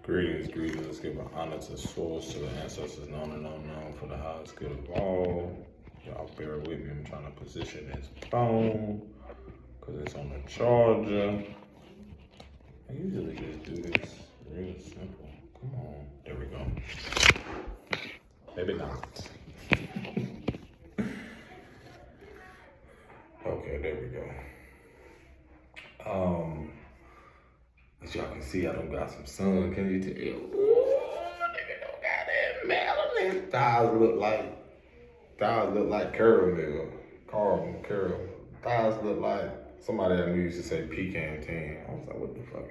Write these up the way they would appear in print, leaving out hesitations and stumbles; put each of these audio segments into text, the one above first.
Greetings. Let's give an honor to source, to the ancestors known and unknown for the highest good of all. Y'all bear with me. I'm trying to position this phone because it's on the charger. I usually just do this real simple. Come on. There we go. Maybe not. Okay, there we go. As y'all can see, I don't got some sun. Can you tell? Ooh, nigga don't got that melanin. Thighs look like caramel. Thighs look like somebody I knew used to say pecan tan. I was like, what the fuck?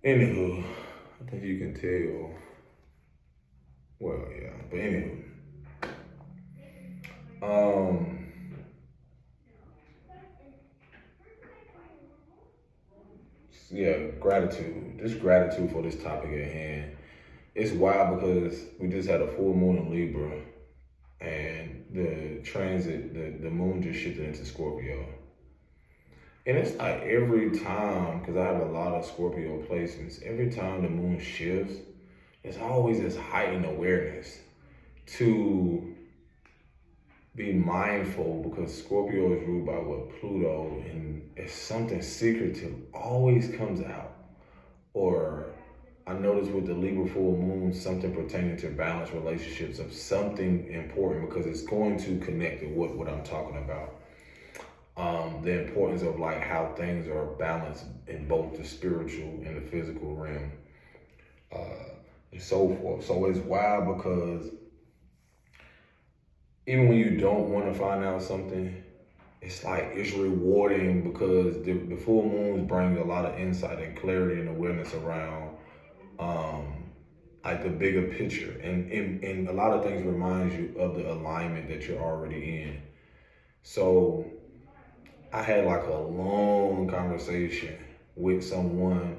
Anywho, I think you can tell. Well, yeah, but anywho. Yeah, gratitude. Just gratitude for this topic at hand. It's wild because we just had a full moon in Libra, and the transit, the moon just shifted into Scorpio. And it's like every time, because I have a lot of Scorpio placements, every time the moon shifts, it's always this heightened awareness to be mindful, because Scorpio is ruled by Pluto, and if something secretive always comes out. Or I noticed with the Libra full moon, something pertaining to balanced relationships of something important, because it's going to connect with what I'm talking about. The importance of like how things are balanced in both the spiritual and the physical realm, and so forth. So it's wild because even when you don't want to find out something, it's like it's rewarding, because the full moons bring a lot of insight and clarity and awareness around like the bigger picture, and a lot of things reminds you of the alignment that you're already in. So I had like a long conversation with someone,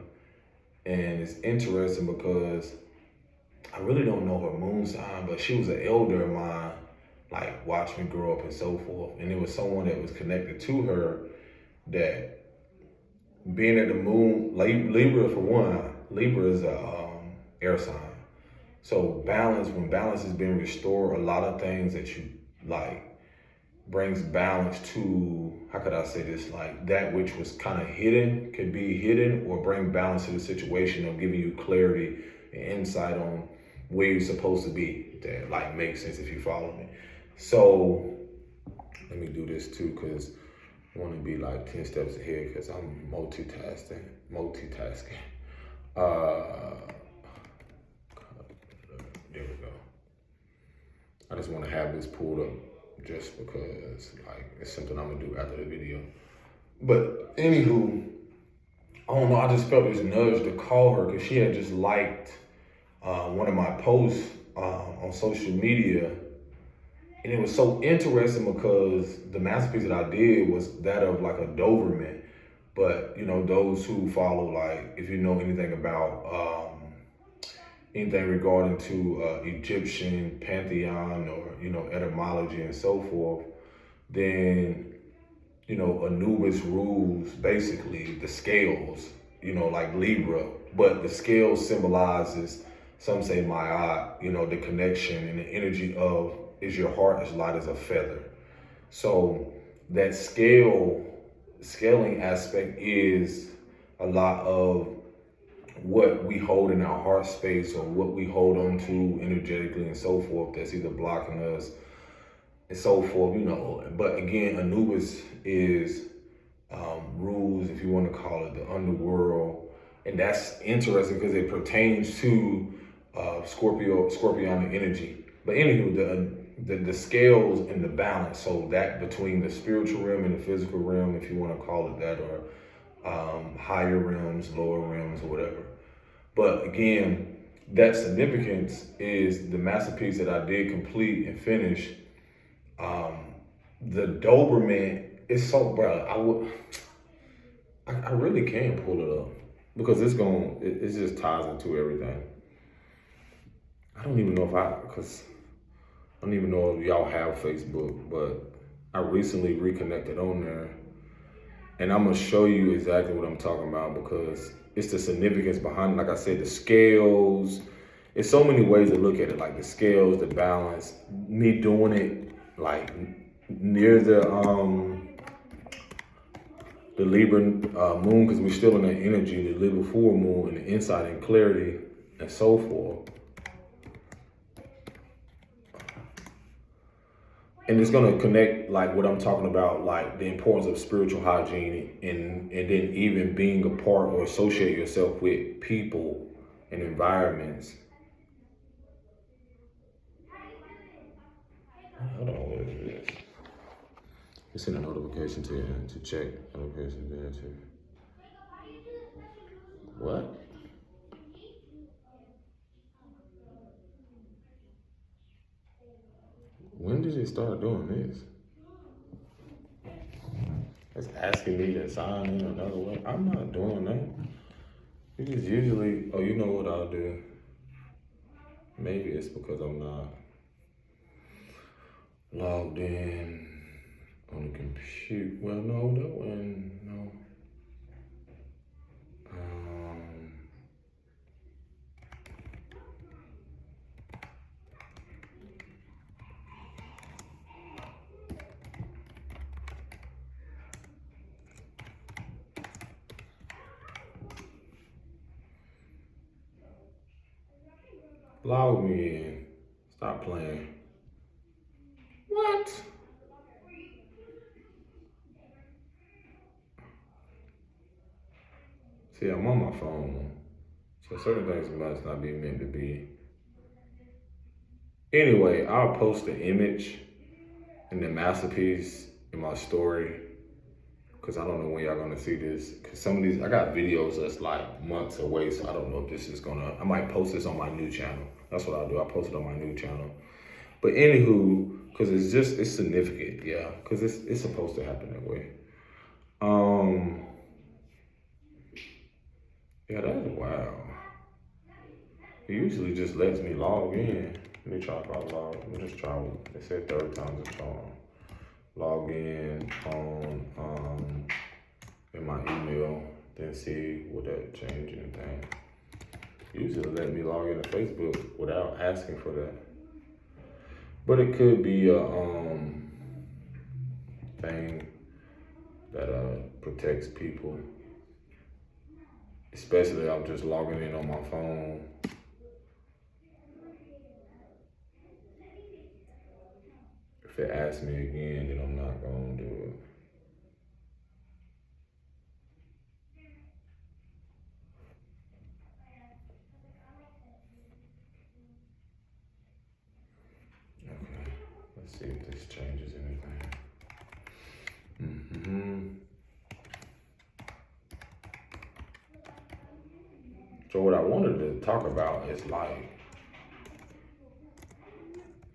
and it's interesting because I really don't know her moon sign, but she was an elder of mine, like watched me grow up and so forth. And it was someone that was connected to her that being at the moon, Libra for one, Libra is a air sign. So balance, when balance is being restored, a lot of things that you like brings balance to, how could I say this, like that which was kind of hidden could be hidden, or bring balance to the situation of giving you clarity and insight on where you're supposed to be. That like makes sense if you follow me. So let me do this too, because I want to be like 10 steps ahead, because I'm multitasking. There we go. I just want to have this pulled up just because like it's something I'm gonna do after the video. But anywho, I don't know, I just felt this nudge to call her because she had just liked one of my posts on social media. And it was so interesting because the masterpiece that I did was that of like a Doberman. But, you know, those who follow, like, if you know anything about anything regarding to Egyptian pantheon, or, you know, etymology and so forth, then, you know, Anubis rules basically the scales, you know, like Libra. But the scales symbolizes, some say Ma'at, you know, the connection and the energy of, is your heart as light as a feather. So that scaling aspect is a lot of what we hold in our heart space, or what we hold on to energetically and so forth, that's either blocking us and so forth, you know. But again, Anubis is rules, if you want to call it, the underworld. And that's interesting because it pertains to Scorpionic energy. But anywho, the scales and the balance, so that between the spiritual realm and the physical realm, if you want to call it that, or higher realms, lower realms, or whatever. But again, that significance is the masterpiece that I did complete and finish. The Doberman is so, bro, I really can pull it up, because it just ties into everything. I don't even know if y'all have Facebook, but I recently reconnected on there, And I'm gonna show you exactly what I'm talking about because it's the significance behind, like I said, the scales. It's so many ways to look at it, like the scales, the balance. Me doing it like near the Libra moon, because we're still in that energy, the Libra full moon, and the insight and clarity, and so forth. And it's gonna connect like what I'm talking about, like the importance of spiritual hygiene, and then even being a part or associate yourself with people and environments. Hold on, what is this? It's in a notification to check notification there too. What? When did it start doing this? It's asking me to sign in another way. I'm not doing that. It is usually, oh, you know what I'll do? Maybe it's because I'm not logged in on the computer. Well, no, that one, no. Log me in. Stop playing. What? See, I'm on my phone, so certain things must not be meant to be. Anyway, I'll post the image and the masterpiece in my story, because I don't know when y'all gonna see this. Because some of these, I got videos that's like months away, so I don't know if this is gonna, I might post this on my new channel. That's what I'll do. I'll post it on my new channel. But anywho, because it's significant, yeah, because it's supposed to happen that way. Yeah, that's wow. It usually just lets me log in. Let me try if I log. Let me just try. They said third time's a charm. Log in on in my email, then see would that change anything. Usually let me log into Facebook without asking for that. But it could be a thing that protects people. Especially I'm just logging in on my phone. If it asks me again, then I'm not gonna do it. Okay, let's see if this changes anything. So what I wanted to talk about is like,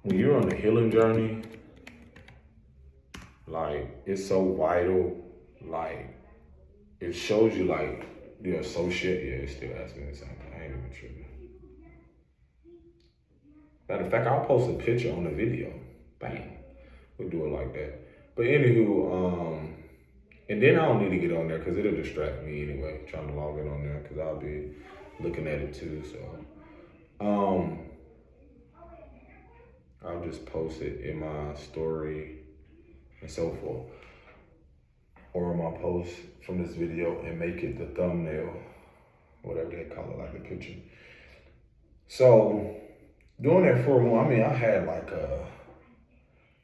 when you're on the healing journey, like it's so vital, like it shows you like the associate, yeah, it's still asking me the same thing, I ain't even tripping. Matter of fact, I'll post a picture on the video, bang, we'll do it like that. But anywho, and then I don't need to get on there because it'll distract me anyway, trying to log in on there because I'll be looking at it too, so. I'll just post it in my story and so forth. Or my post from this video and make it the thumbnail, whatever they call it, like the picture. So doing that for a while, I mean, I had like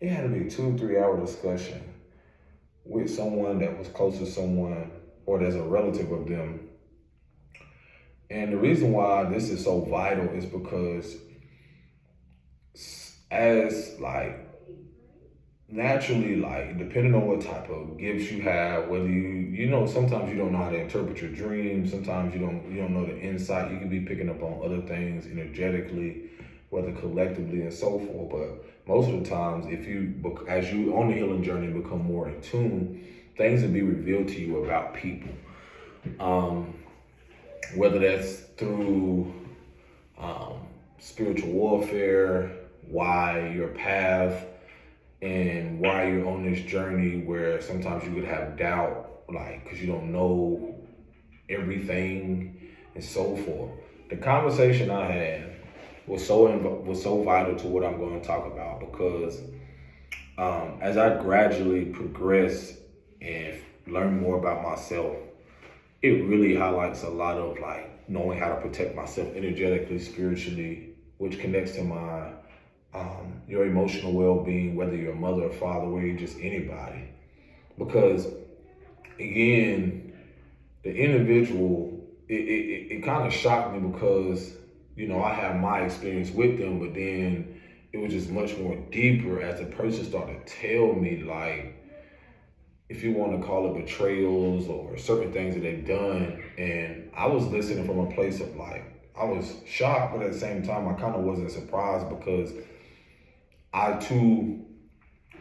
it had to be 2-3 hour discussion with someone that was close to someone or there's a relative of them. And the reason why this is so vital is because as like naturally, like depending on what type of gifts you have, whether you know, sometimes you don't know how to interpret your dreams, sometimes you don't know the insight, you can be picking up on other things energetically, whether collectively and so forth. But most of the times, if you, as you on the healing journey become more in tune, things will be revealed to you about people. Whether that's through spiritual warfare, why your path, and why you're on this journey where sometimes you could have doubt like, because you don't know everything and so forth. The conversation I had was so vital to what I'm going to talk about because as I gradually progress and learn more about myself, it really highlights a lot of like knowing how to protect myself energetically, spiritually, which connects to my your emotional well-being, whether you're a mother or father, whether you're just anybody. Because again, the individual, it kind of shocked me because, I have my experience with them, but then it was just much more deeper as the person started to tell me, like, if you want to call it betrayals or certain things that they've done. And I was listening from a place of like, I was shocked, but at the same time, I kind of wasn't surprised because I too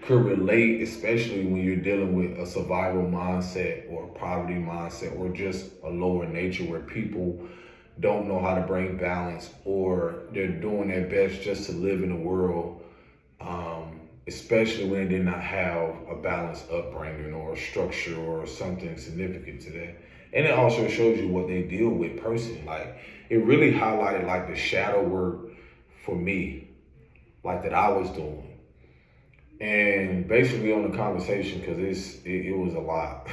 could relate, especially when you're dealing with a survival mindset or a poverty mindset or just a lower nature where people don't know how to bring balance or they're doing their best just to live in the world, especially when they did not have a balanced upbringing or a structure or something significant to that. And it also shows you what they deal with personally. Like, it really highlighted like the shadow work for me, like that I was doing. And basically on the conversation, because it was a lot.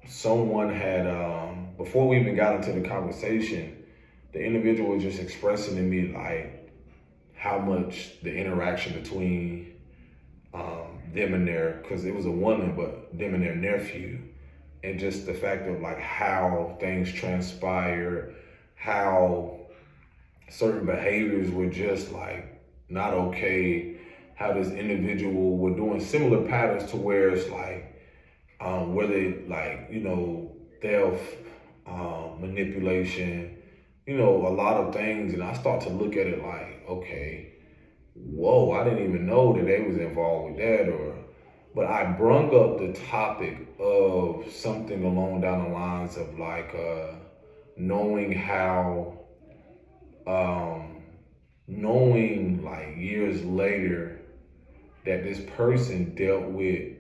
Someone had before we even got into the conversation, the individual was just expressing to me like how much the interaction between them and their, because it was a woman, but them and their nephew, and just the fact of like how things transpire, how certain behaviors were just like not okay, how this individual were doing similar patterns to where it's like, where they like, theft, manipulation, a lot of things. And I start to look at it like, okay, whoa, I didn't even know that they was involved with that. But I brung up the topic of something along down the lines of like, knowing how, knowing like years later that this person dealt with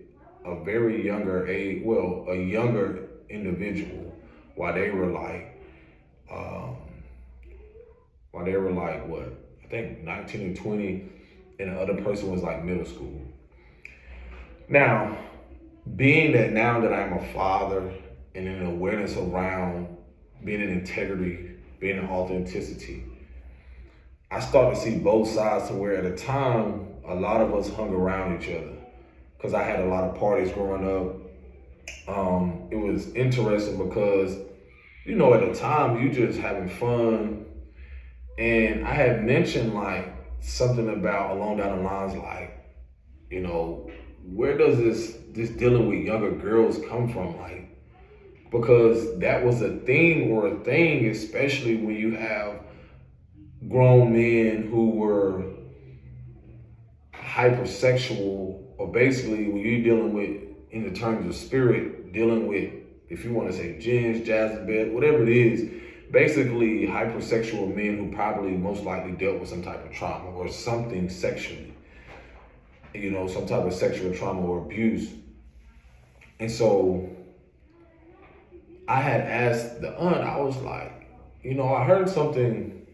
a very younger age, well, a younger individual while they were like, what, I think 19 or 20, and the other person was like middle school. Now, being that now that I'm a father and an awareness around being in integrity, being in authenticity, I start to see both sides to where at the time, a lot of us hung around each other because I had a lot of parties growing up. It was interesting because, at the time you just having fun. And I had mentioned like something about along down the lines, like, where does this dealing with younger girls come from? Like, because that was a theme or a thing, especially when you have grown men who were hypersexual, or basically when you're dealing with, in the terms of spirit, dealing with, if you want to say jinns, Jezebel, whatever it is, basically hypersexual men who probably most likely dealt with some type of trauma or something sexually, some type of sexual trauma or abuse. And so I had asked the aunt, I was like, I heard something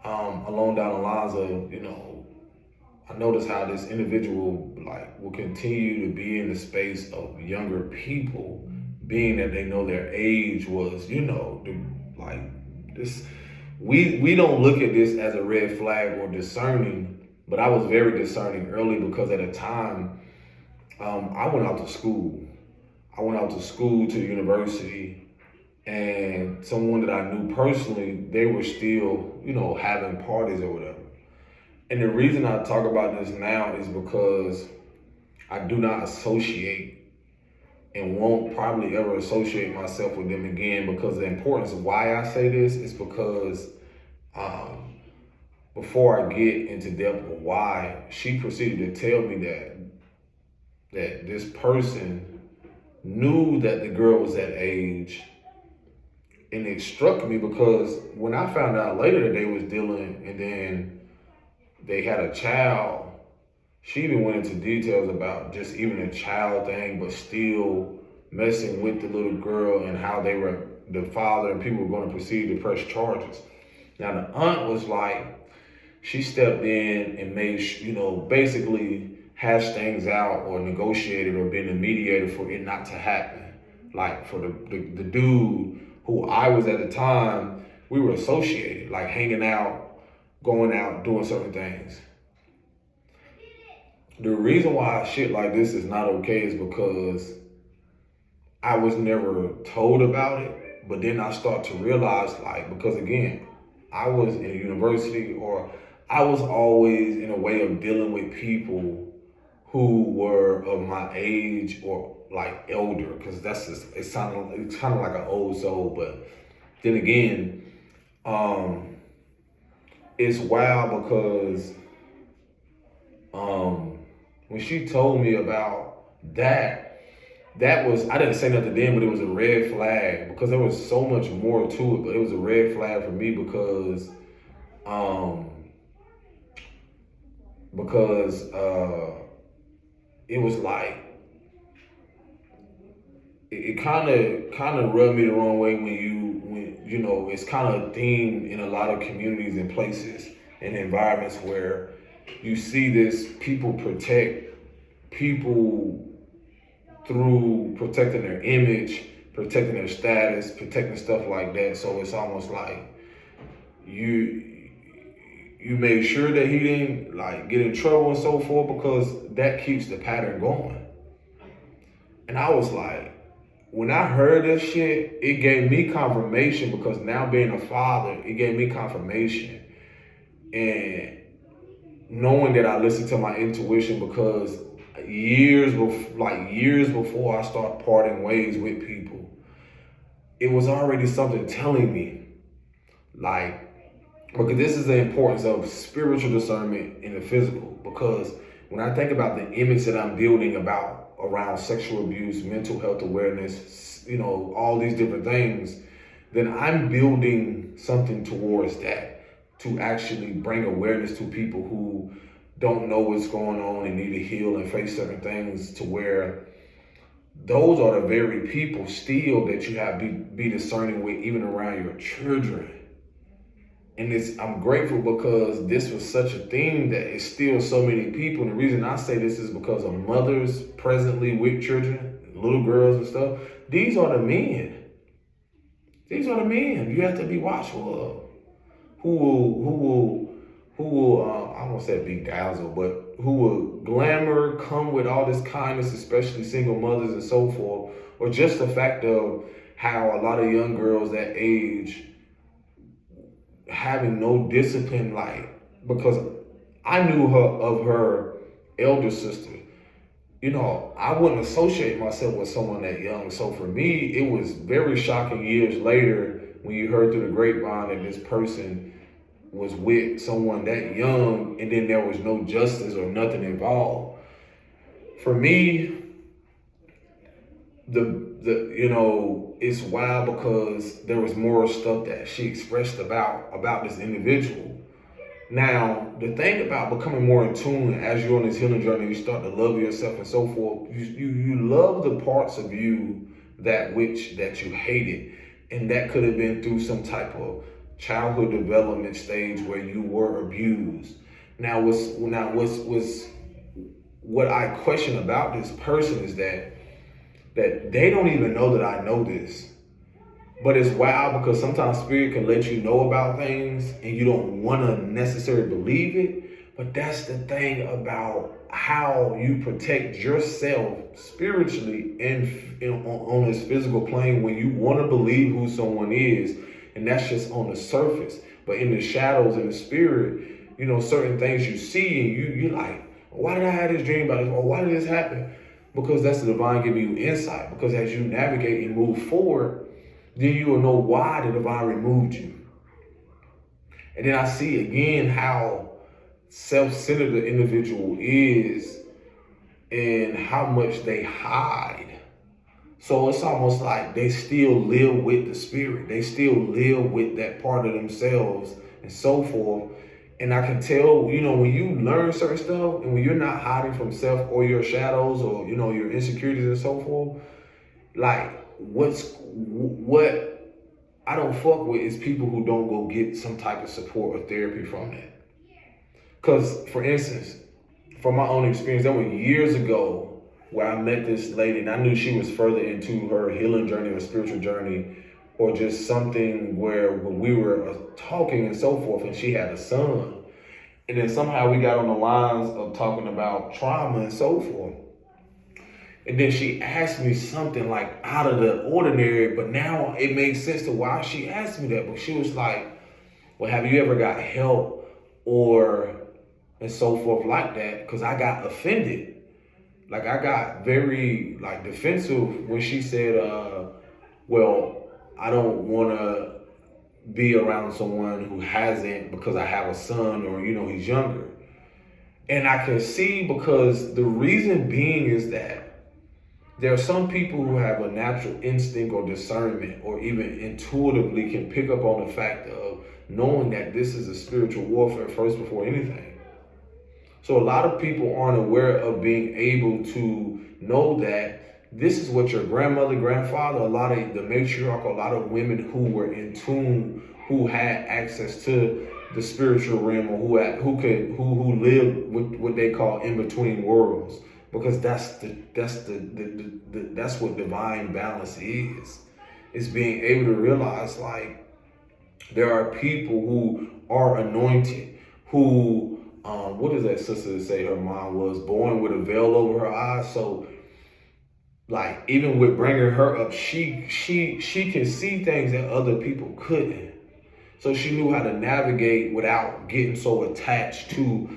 along down the lines of, I noticed how this individual like will continue to be in the space of younger people, being that they know their age was, like this. We don't look at this as a red flag or discerning, but I was very discerning early because at the time, I went out to school. I went out to school, to university, and someone that I knew personally, they were still, having parties or whatever. And the reason I talk about this now is because I do not associate and won't probably ever associate myself with them again, because the importance of why I say this is because before I get into depth of why, she proceeded to tell me that this person knew that the girl was that age. And it struck me because when I found out later that they was dealing and then they had a child, she even went into details about just even a child thing, but still messing with the little girl and how the father and people were going to proceed to press charges. Now the aunt was like, she stepped in and made, basically hashed things out or negotiated or been a mediator for it not to happen. Like for the dude who I was at the time, we were associated, like hanging out, going out, doing certain things. The reason why shit like this is not okay is because I was never told about it, but then I start to realize, like, because again, I was in university, or I was always in a way of dealing with people who were of my age or like elder, because that's just, it's kind of like an old soul. But then again, it's wild because when she told me about that was, I didn't say nothing then, but it was a red flag because there was so much more to it. But it was a red flag for me because it was like it kind of rubbed me the wrong way when it's kind of a theme in a lot of communities and places and environments where you see this, people protect people through protecting their image, protecting their status, protecting stuff like that. So it's almost like you made sure that he didn't like get in trouble and so forth, because that keeps the pattern going. And I was like, when I heard this shit, it gave me confirmation, because now being a father, it gave me confirmation. And knowing that I listened to my intuition, because years before I start parting ways with people, it was already something telling me, like, because this is the importance of spiritual discernment in the physical. Because when I think about the image that I'm building around sexual abuse, mental health awareness, all these different things, then I'm building something towards that, to actually bring awareness to people who don't know what's going on and need to heal and face certain things, to where those are the very people still that you have to be discerning with, even around your children. And I'm grateful because this was such a thing that it's still so many people. And the reason I say this is because of mothers presently with children, little girls and stuff. These are the men. These are the men you have to be watchful of. Who will I won't say bedazzle, but who will glamour, come with all this kindness, especially single mothers and so forth, or just the fact of how a lot of young girls that age having no discipline, like, because I knew her elder sister. I wouldn't associate myself with someone that young. So for me, it was very shocking years later when you heard through the grapevine that this person was with someone that young, and then there was no justice or nothing involved. For me, it's wild because there was more stuff that she expressed about this individual. Now, the thing about becoming more in tune as you're on this healing journey, you start to love yourself and so forth. You love the parts of you that you hated, and that could have been through some type of childhood development stage where you were abused. Now, what I question about this person is that they don't even know that I know this. But it's wild because sometimes spirit can let you know about things and you don't want to necessarily believe it. But that's the thing about how you protect yourself spiritually and on this physical plane, when you want to believe who someone is. And that's just on the surface. But in the shadows, in the spirit, certain things you see and you're like, why did I have this dream about this? Or why did this happen? Because that's the divine giving you insight. Because as you navigate and move forward, then you will know why the divine removed you. And then I see again how self-centered the individual is and how much they hide. So it's almost like they still live with the spirit. They still live with that part of themselves and so forth. And I can tell, when you learn certain stuff and when you're not hiding from self or your shadows or, your insecurities and so forth, like what I don't fuck with is people who don't go get some type of support or therapy from that. Because, for instance, from my own experience, that was years ago where I met this lady and I knew she was further into her healing journey or spiritual journey or just something where we were talking and so forth, and she had a son. And then somehow we got on the lines of talking about trauma and so forth. And then she asked me something like out of the ordinary, but now it makes sense to why she asked me that. But she was like, well, have you ever got help and so forth like that? Because I got offended. Like I got very defensive when she said, well, I don't want to be around someone who hasn't because I have a son or, he's younger. And I can see, because the reason being is that there are some people who have a natural instinct or discernment or even intuitively can pick up on the fact of knowing that this is a spiritual warfare first before anything. So a lot of people aren't aware of being able to know that this is what your grandmother, grandfather, a lot of the matriarch, a lot of women who were in tune, who had access to the spiritual realm, or who lived with what they call in between worlds, because that's what divine balance is. It's being able to realize there are people who are anointed, who what does that sister say her mom was born with a veil over her eyes. So even with bringing her up, she can see things that other people couldn't. So she knew how to navigate without getting so attached to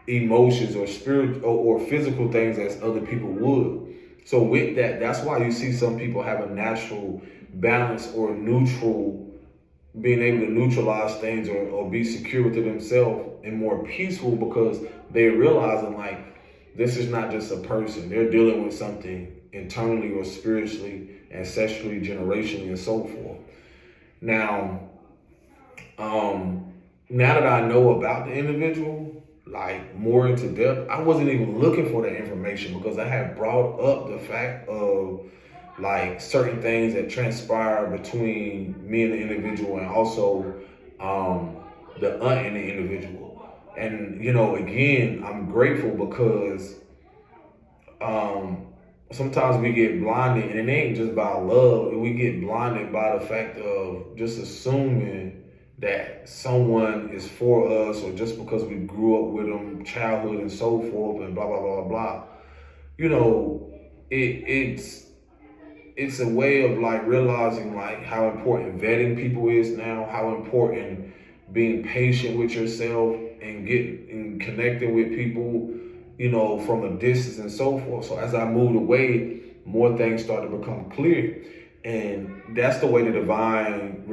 emotions or spirit or physical things as other people would. So with that, that's why you see some people have a natural balance or neutral, being able to neutralize things or be secure within themselves and more peaceful, because they're realizing this is not just a person. They're dealing with something internally or spiritually, ancestrally, generationally, and so forth. Now that I know about the individual, more into depth, I wasn't even looking for that information because I had brought up the fact of certain things that transpire between me and the individual, and also the aunt and the individual. And again, I'm grateful because sometimes we get blinded, and it ain't just by love. We get blinded by the fact of just assuming that someone is for us, or just because we grew up with them, childhood and so forth, and blah, blah, blah, blah. It's a way of realizing how important vetting people is now, how important being patient with yourself and connecting with people, from a distance and so forth. So as I moved away, more things started to become clear. And that's the way the divine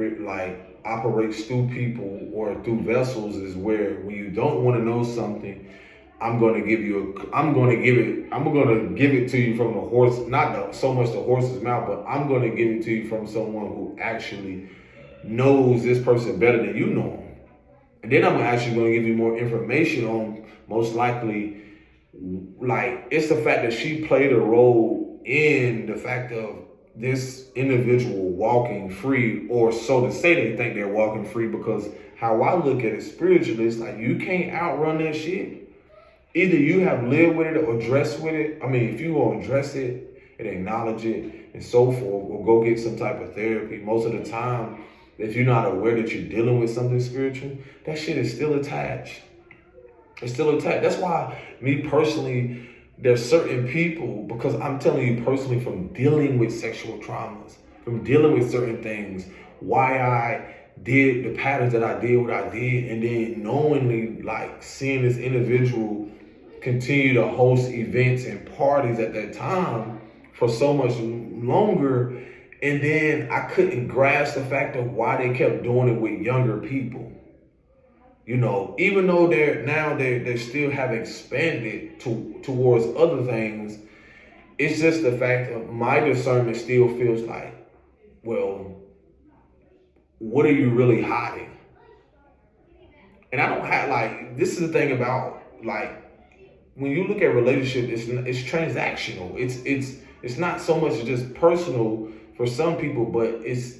operates through people or through vessels, is where when you don't want to know something, I'm going to give it to you from the horse, not so much the horse's mouth, but I'm going to give it to you from someone who actually knows this person better than you know him. And then I'm actually going to give you more information on, most likely, it's the fact that she played a role in the fact of this individual walking free, or so to say they think they're walking free, because how I look at it spiritually, it's you can't outrun that shit. Either you have lived with it or dressed with it. I mean, if you go and dress it and acknowledge it and so forth, or go get some type of therapy, most of the time, if you're not aware that you're dealing with something spiritual, that shit is still attached. It's still attached. That's why, me personally, there's certain people, because I'm telling you personally from dealing with sexual traumas, from dealing with certain things, why I did the patterns that I did, what I did, and then knowingly seeing this individual continue to host events and parties at that time for so much longer, and then I couldn't grasp the fact of why they kept doing it with younger people. Even though they still have expanded towards other things, it's just the fact of my discernment still feels well, what are you really hiding? And I don't have like, this is the thing about like, when you look at relationship, it's transactional. It's not so much just personal for some people, but it's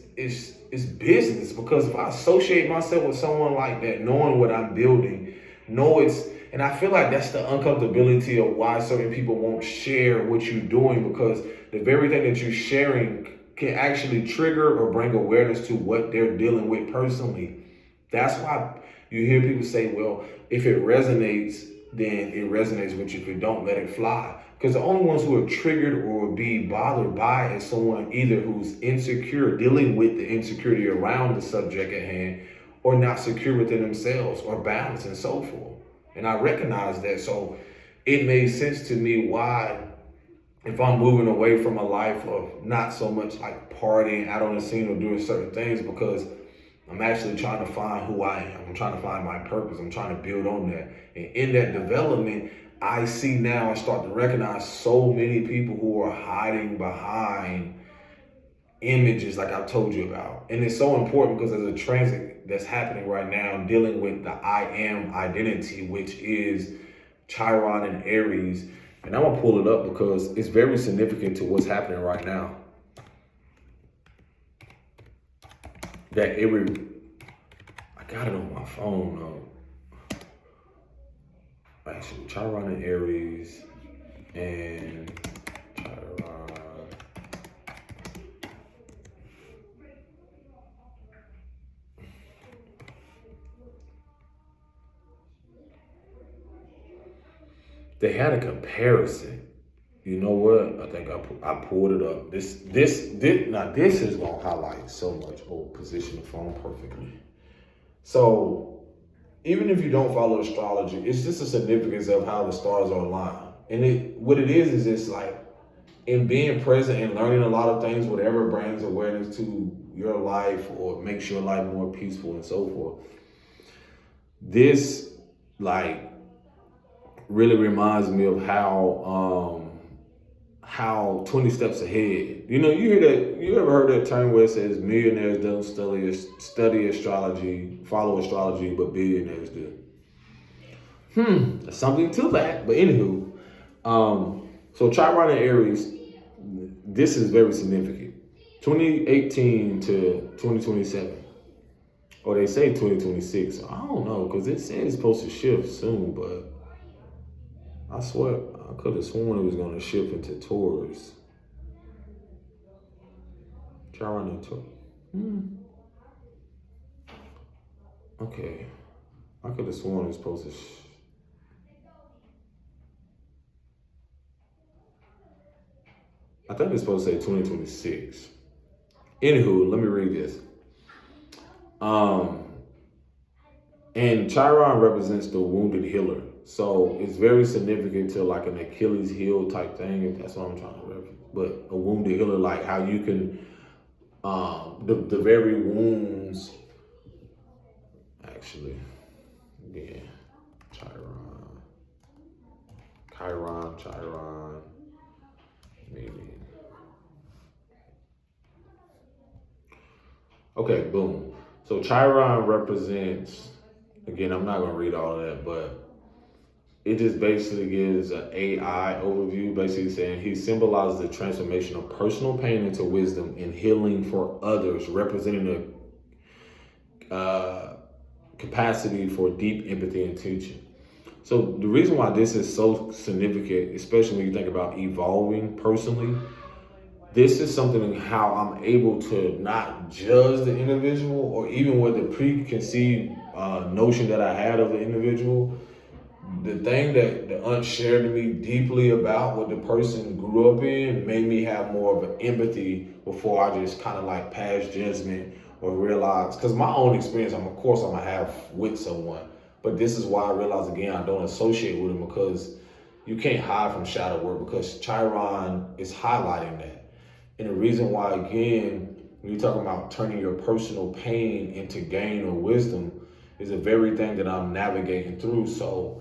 business. Because if I associate myself with someone like that, knowing what I'm building, and I feel like that's the uncomfortability of why certain people won't share what you're doing, because the very thing that you're sharing can actually trigger or bring awareness to what they're dealing with personally. That's why you hear people say, well, if it resonates, then it resonates with you. If it don't, let it fly. Because the only ones who are triggered or be bothered by is someone either who's insecure, dealing with the insecurity around the subject at hand, or not secure within themselves, or balanced and so forth. And I recognize that. So it made sense to me why, if I'm moving away from a life of not so much like partying out on the scene or doing certain things, because I'm actually trying to find who I am. I'm trying to find my purpose. I'm trying to build on that. And in that development, I see now, I start to recognize so many people who are hiding behind images like I told you about. And it's so important because there's a transit that's happening right now dealing with the I am identity, which is Chiron and Aries. And I'm going to pull it up because it's very significant to what's happening right now. That I got it on my phone though. Actually, Chiron and Aries and Chiron. They had a comparison. You know what? I think I pulled it up. This is gonna highlight so much. Oh, position the phone perfectly. So even if you don't follow astrology, it's just a significance of how the stars are aligned. And what it is it's like, in being present and learning a lot of things, whatever brings awareness to your life or makes your life more peaceful and so forth. This like really reminds me of how 20 steps ahead. You know, you ever heard that term where it says millionaires don't study astrology, follow astrology, but billionaires do. There's something to that. But anywho, so Chiron and Aries, this is very significant. 2018 to 2027. Or they say 2026. I don't know, because it says it's supposed to shift soon, but I swear, I could have sworn it was going to shift into Taurus. Chiron and Taurus. Okay. I could have sworn it was supposed to I think it's supposed to say 2026. Anywho, let me read this. And Chiron represents the wounded healer. So it's very significant to like an Achilles heel type thing, if that's what I'm trying to reference. But a wounded healer, like how you can, the very wounds, actually, yeah, Chiron, maybe. Okay, boom. So Chiron represents, again, I'm not going to read all of that, but it just basically gives an AI overview, basically saying he symbolizes the transformation of personal pain into wisdom and healing for others, representing a capacity for deep empathy and teaching. So the reason why this is so significant, especially when you think about evolving personally, this is something how I'm able to not judge the individual, or even with the preconceived notion that I had of the individual. The thing that the aunt shared to me deeply about what the person grew up in made me have more of an empathy before I just kind of like pass judgment or realize, because my own experience, of course I'm gonna have with someone, but this is why I realize again, I don't associate with them, because you can't hide from shadow work, because Chiron is highlighting that. And the reason why, again, when you're talking about turning your personal pain into gain or wisdom, is the very thing that I'm navigating through. So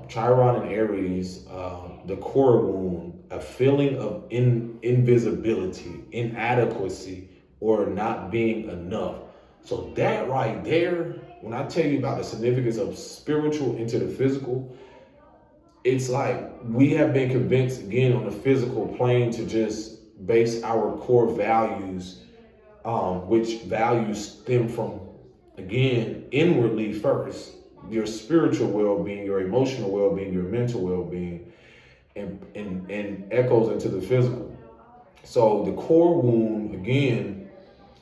Chiron and Aries, the core wound, a feeling of invisibility, inadequacy, or not being enough. So that right there, when I tell you about the significance of spiritual into the physical, it's like we have been convinced again on the physical plane to just base our core values, which values stem from, again, inwardly first, your spiritual well-being, your emotional well-being, your mental well-being, and echoes into the physical. So the core wound, again,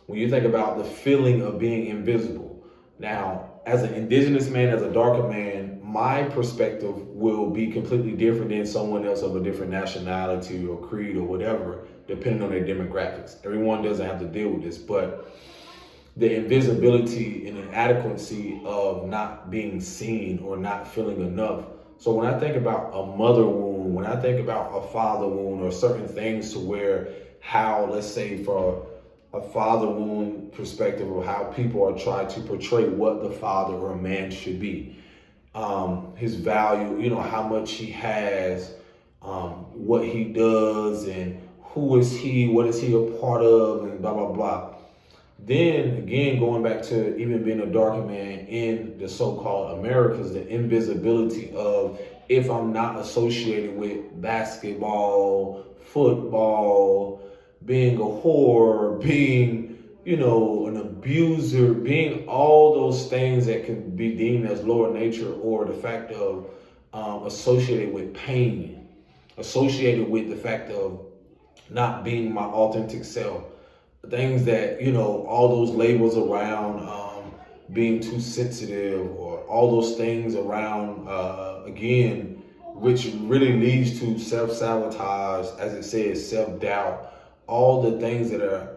when you think about the feeling of being invisible. Now, as an indigenous man, as a darker man, my perspective will be completely different than someone else of a different nationality or creed or whatever, depending on their demographics. Everyone doesn't have to deal with this, but the invisibility and inadequacy of not being seen or not feeling enough. So when I think about a mother wound, when I think about a father wound or certain things to where how, let's say for a father wound perspective of how people are trying to portray what the father or a man should be. His value, how much he has, what he does and who is he, what is he a part of, and blah, blah, blah. Then again, going back to even being a darker man in the so-called Americas, the invisibility of if I'm not associated with basketball, football, being a whore, being, an abuser, being all those things that can be deemed as lower nature, or the fact of associated with pain, associated with the fact of not being my authentic self. Things that, all those labels around being too sensitive, or all those things around, again, which really leads to self-sabotage, as it says, self-doubt, all the things that are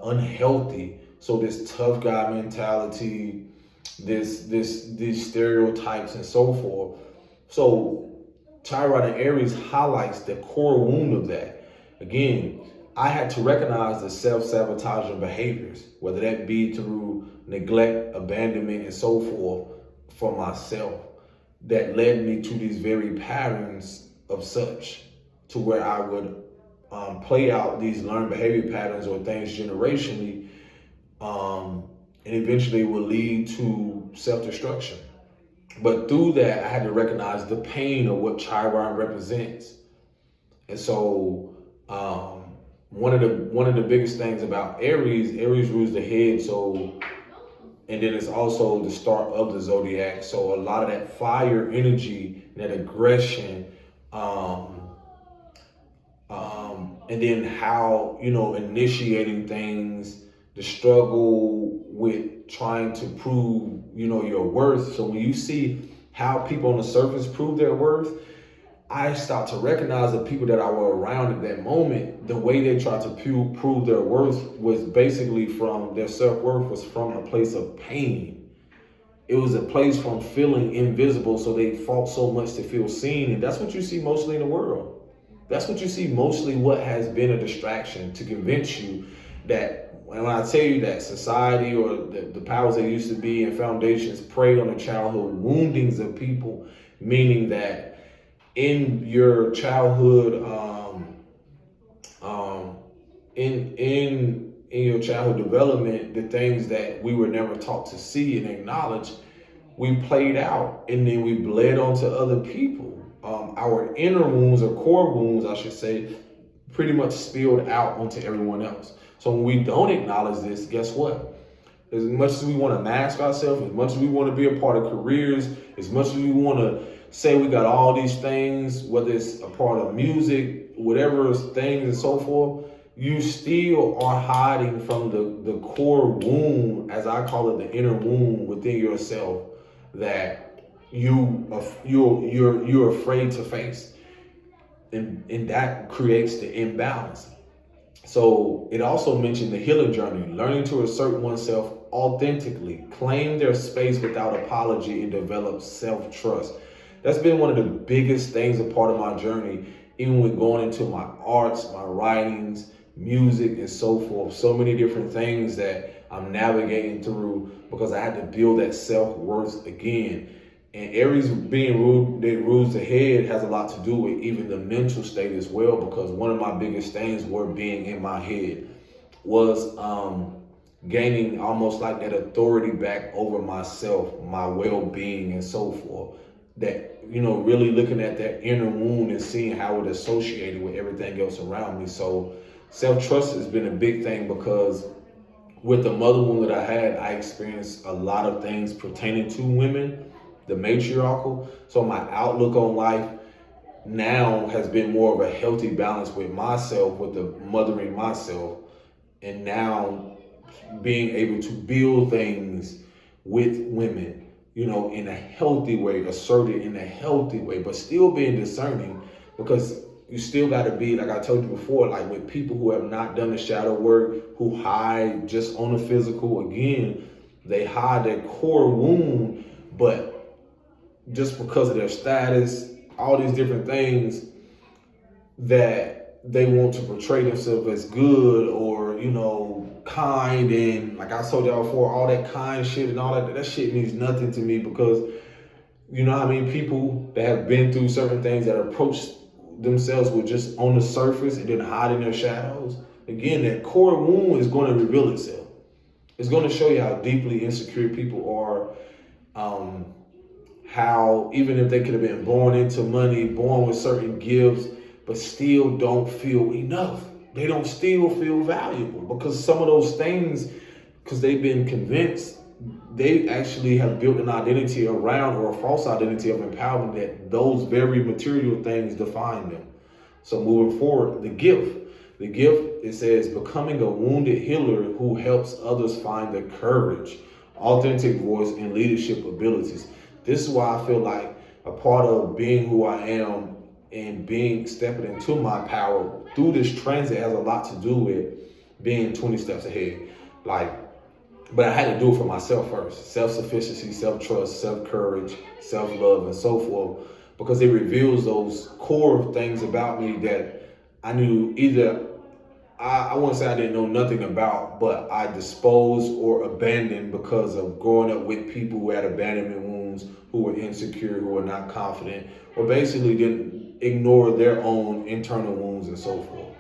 unhealthy. So this tough guy mentality, these stereotypes and so forth. So Chiron in Aries highlights the core wound of that. Again, I had to recognize the self-sabotaging behaviors, whether that be through neglect, abandonment, and so forth, for myself, that led me to these very patterns of such, to where I would play out these learned behavior patterns or things generationally, and eventually will lead to self-destruction. But through that, I had to recognize the pain of what Chiron represents. And so one of the biggest things about Aries rules the head, so, and then it's also the start of the zodiac. So a lot of that fire energy, that aggression, and then how, initiating things, the struggle with trying to prove, your worth. So when you see how people on the surface prove their worth, I start to recognize the people that I were around at that moment, the way they tried to prove their worth was basically from their self-worth was from a place of pain. It was a place from feeling invisible, so they fought so much to feel seen. And that's what you see mostly in the world. That's what you see mostly, what has been a distraction to convince you that, when I tell you that society or the powers that used to be and foundations prey on the childhood woundings of people, meaning that in your childhood, in your childhood development, the things that we were never taught to see and acknowledge, we played out, and then we bled onto other people. Our inner wounds, or core wounds, I should say, pretty much spilled out onto everyone else. So when we don't acknowledge this, guess what? As much as we want to mask ourselves, as much as we want to be a part of careers, as much as we want to say we got all these things, whether it's a part of music, whatever things and so forth, you still are hiding from the core wound, as I call it, the inner wound within yourself, that you're afraid to face, and that creates the imbalance. So it also mentioned the healing journey, learning to assert oneself authentically, claim their space without apology, and develop self-trust. That's been one of the biggest things, a part of my journey, even with going into my arts, my writings, music, and so forth. So many different things that I'm navigating through, because I had to build that self-worth again. And Aries being ruled, that rules the head, has a lot to do with even the mental state as well, because one of my biggest things were being in my head was gaining almost like that authority back over myself, my well-being, and so forth. That, really looking at that inner wound and seeing how it associated with everything else around me. So self-trust has been a big thing, because with the mother wound that I had, I experienced a lot of things pertaining to women, the matriarchal. So my outlook on life now has been more of a healthy balance with myself, with the mothering myself, and now being able to build things with women, in a healthy way, asserted in a healthy way, but still being discerning, because you still got to be, like I told you before, like with people who have not done the shadow work, who hide just on the physical. Again, they hide their core wound, but just because of their status, all these different things that they want to portray themselves as good or, kind. And like I told y'all before, all that kind shit and all that shit means nothing to me, because people that have been through certain things that approach themselves with just on the surface and then hiding their shadows. Again, that core wound is going to reveal itself. It's going to show you how deeply insecure people are. How even if they could have been born into money, born with certain gifts, but still don't feel enough. They don't still feel valuable, because some of those things, because they've been convinced, they actually have built an identity around, or a false identity of empowerment, that those very material things define them. So moving forward, the gift, it says, becoming a wounded healer who helps others find the courage, authentic voice, and leadership abilities. This is why I feel like a part of being who I am and stepping into my power through this transit has a lot to do with being 20 steps ahead. But I had to do it for myself first. Self-sufficiency, self-trust, self-courage, self-love, and so forth, because it reveals those core things about me that I knew either, I wouldn't say I didn't know nothing about, but I disposed or abandoned because of growing up with people who had abandonment wounds, who were insecure, who were not confident, or basically didn't ignore their own internal wounds and so forth.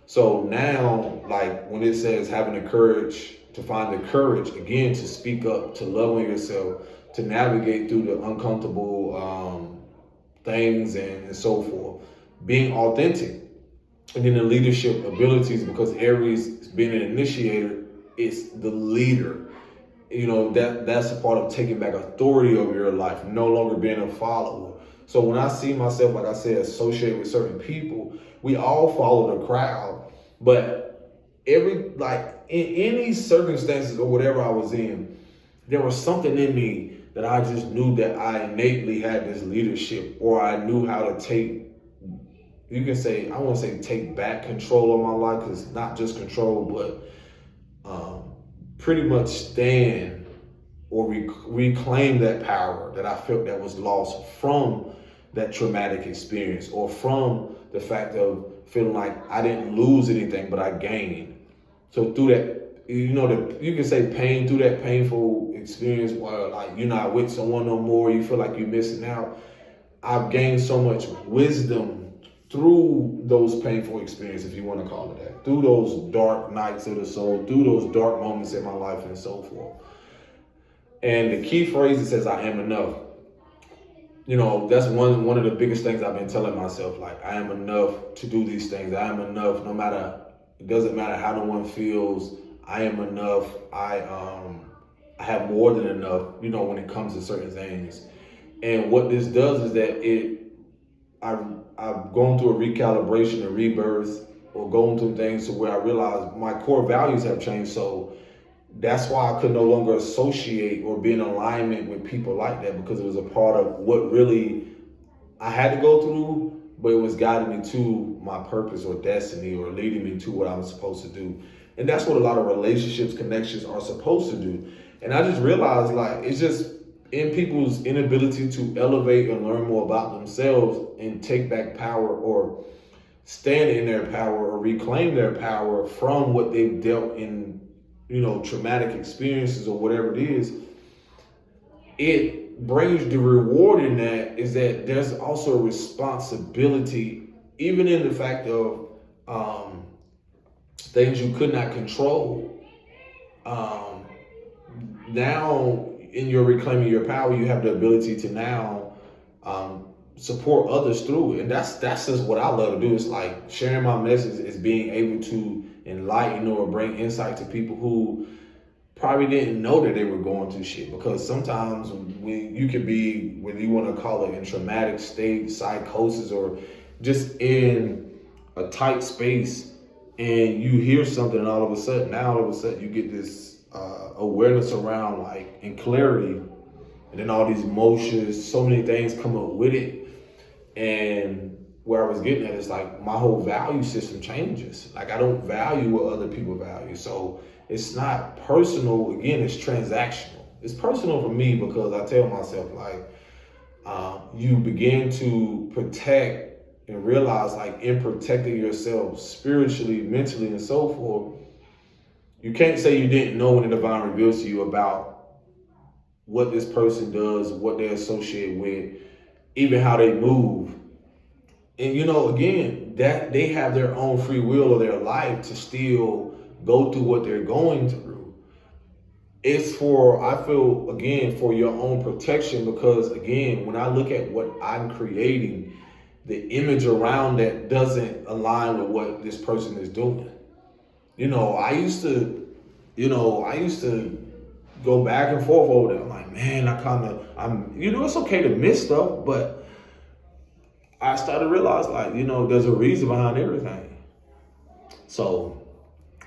So now, like when it says having the courage, to find the courage, again, to speak up, to love on yourself, to navigate through the uncomfortable things and so forth, being authentic. And then the leadership abilities, because Aries being an initiator, it's the leader. That's a part of taking back authority over your life, no longer being a follower. So when I see myself, like I said, associated with certain people, we all follow the crowd. But in any circumstances or whatever I was in, there was something in me that I just knew that I innately had this leadership, or I knew how to take, you can say, I won't say take back control of my life, because it's not just control, but pretty much stand or reclaim that power that I felt that was lost from that traumatic experience, or from the fact of feeling like I didn't lose anything, but I gained. So through that, you can say pain, through that painful experience where like you're not with someone no more, you feel like you're missing out. I've gained so much wisdom through those painful experiences, if you want to call it that, through those dark nights of the soul, through those dark moments in my life and so forth. And the key phrase, it says, I am enough. That's one of the biggest things I've been telling myself, like, I am enough to do these things. I am enough, it doesn't matter how no one feels. I am enough. I have more than enough, when it comes to certain things. And what this does is that I've gone through a recalibration, a rebirth, or going through things to where I realize my core values have changed. So that's why I could no longer associate or be in alignment with people like that, because it was a part of what really I had to go through, but it was guiding me to my purpose or destiny, or leading me to what I was supposed to do. And that's what a lot of relationships, connections are supposed to do. And I just realized, like, it's just in people's inability to elevate and learn more about themselves and take back power, or stand in their power, or reclaim their power from what they've dealt in, traumatic experiences or whatever it is. It brings the reward in that, is that there's also a responsibility, even in the fact of things you could not control. um, now in your reclaiming your power, you have the ability to now support others through it. And that's just what I love to do. It's like sharing my message is being able to enlighten or bring insight to people who probably didn't know that they were going through shit. Because sometimes when you could be, whether you want to call it in traumatic state, psychosis, or just in a tight space, and you hear something, and all of a sudden you get this awareness around, like, and clarity, and then all these emotions, so many things come up with it. And where I was getting at is like my whole value system changes. Like I don't value what other people value. So it's not personal. Again, it's transactional. It's personal for me because I tell myself, like, you begin to protect and realize, like, in protecting yourself spiritually, mentally, and so forth, you can't say you didn't know when the divine reveals to you about what this person does, what they associate with, even how they move. And again, that they have their own free will of their life to still go through what they're going through. It's I feel, again, for your own protection, because again, when I look at what I'm creating, the image around that doesn't align with what this person is doing. I used to go back and forth over that. I'm like, man, it's okay to miss stuff, but I started to realize, like, there's a reason behind everything. So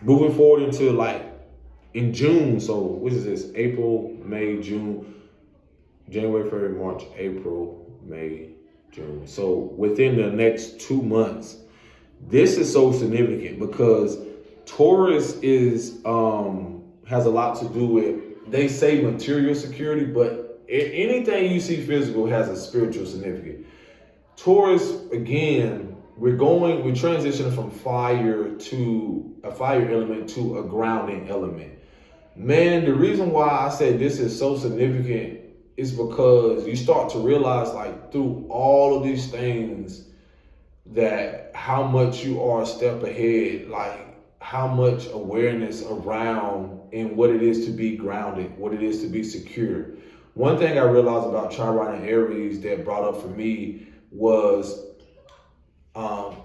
moving forward into, like, in June, so what is this? April, May, June, January, February, March, April, May, June. So within the next 2 months, this is so significant because Taurus has a lot to do with, they say, material security, but anything you see physical has a spiritual significance. Taurus, again, we're transitioning from a fire element to a grounding element. Man, the reason why I said this is so significant is because you start to realize, like, through all of these things, that how much you are a step ahead, like how much awareness around and what it is to be grounded, what it is to be secure. One thing I realized about Chiron and Aries that brought up for me was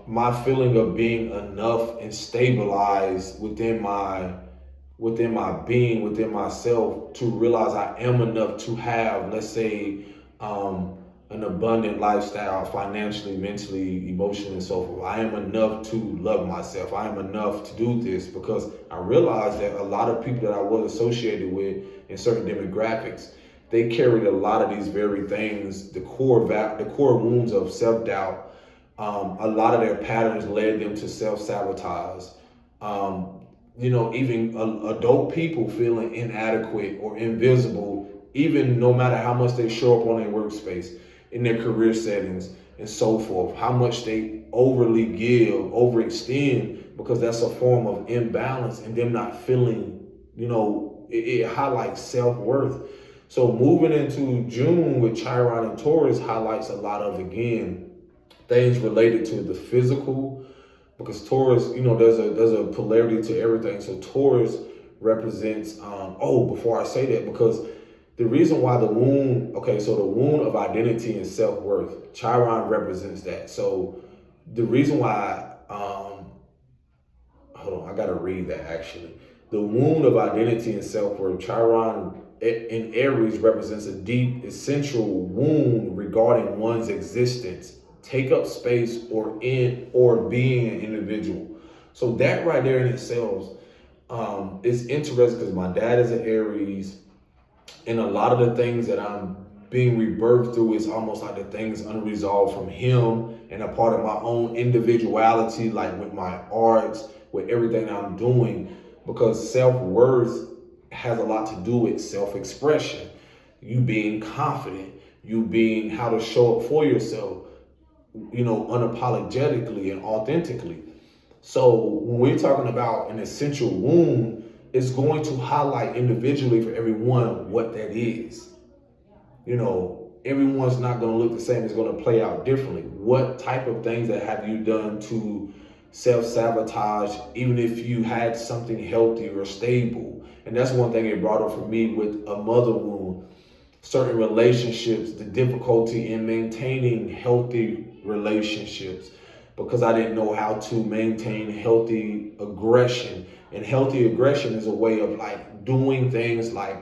my feeling of being enough and stabilized within my being, within myself, to realize I am enough to have, let's say, an abundant lifestyle, financially, mentally, emotionally, and so forth. I am enough to love myself. I am enough to do this, because I realized that a lot of people that I was associated with in certain demographics, they carried a lot of these very things, the core wounds of self-doubt. A lot of their patterns led them to self-sabotage. Even adult people feeling inadequate or invisible, even no matter how much they show up on their workspace, in their career settings, and so forth, how much they overly overextend, because that's a form of imbalance and them not feeling, it highlights self-worth. So moving into June with Chiron and Taurus highlights a lot of, again, things related to the physical, because Taurus, there's a polarity to everything. So Taurus represents, before I say that, because the reason why the wound of identity and self-worth, Chiron represents that. So the reason why, I gotta read that actually. The wound of identity and self-worth, Chiron in Aries represents a deep, essential wound regarding one's existence, take up space, or being an individual. So that right there in itself is interesting, because my dad is an Aries, and a lot of the things that I'm being rebirthed through is almost like the things unresolved from him, and a part of my own individuality, like with my arts, with everything I'm doing, because self-worth has a lot to do with self-expression. You being confident, you being how to show up for yourself, unapologetically and authentically. So when we're talking about an essential wound, it's going to highlight individually for everyone what that is. Everyone's not going to look the same. It's going to play out differently. What type of things that have you done to self-sabotage, even if you had something healthy or stable. And that's one thing it brought up for me with a mother wound. Certain relationships, the difficulty in maintaining healthy relationships, because I didn't know how to maintain healthy aggression. And healthy aggression is a way of like doing things like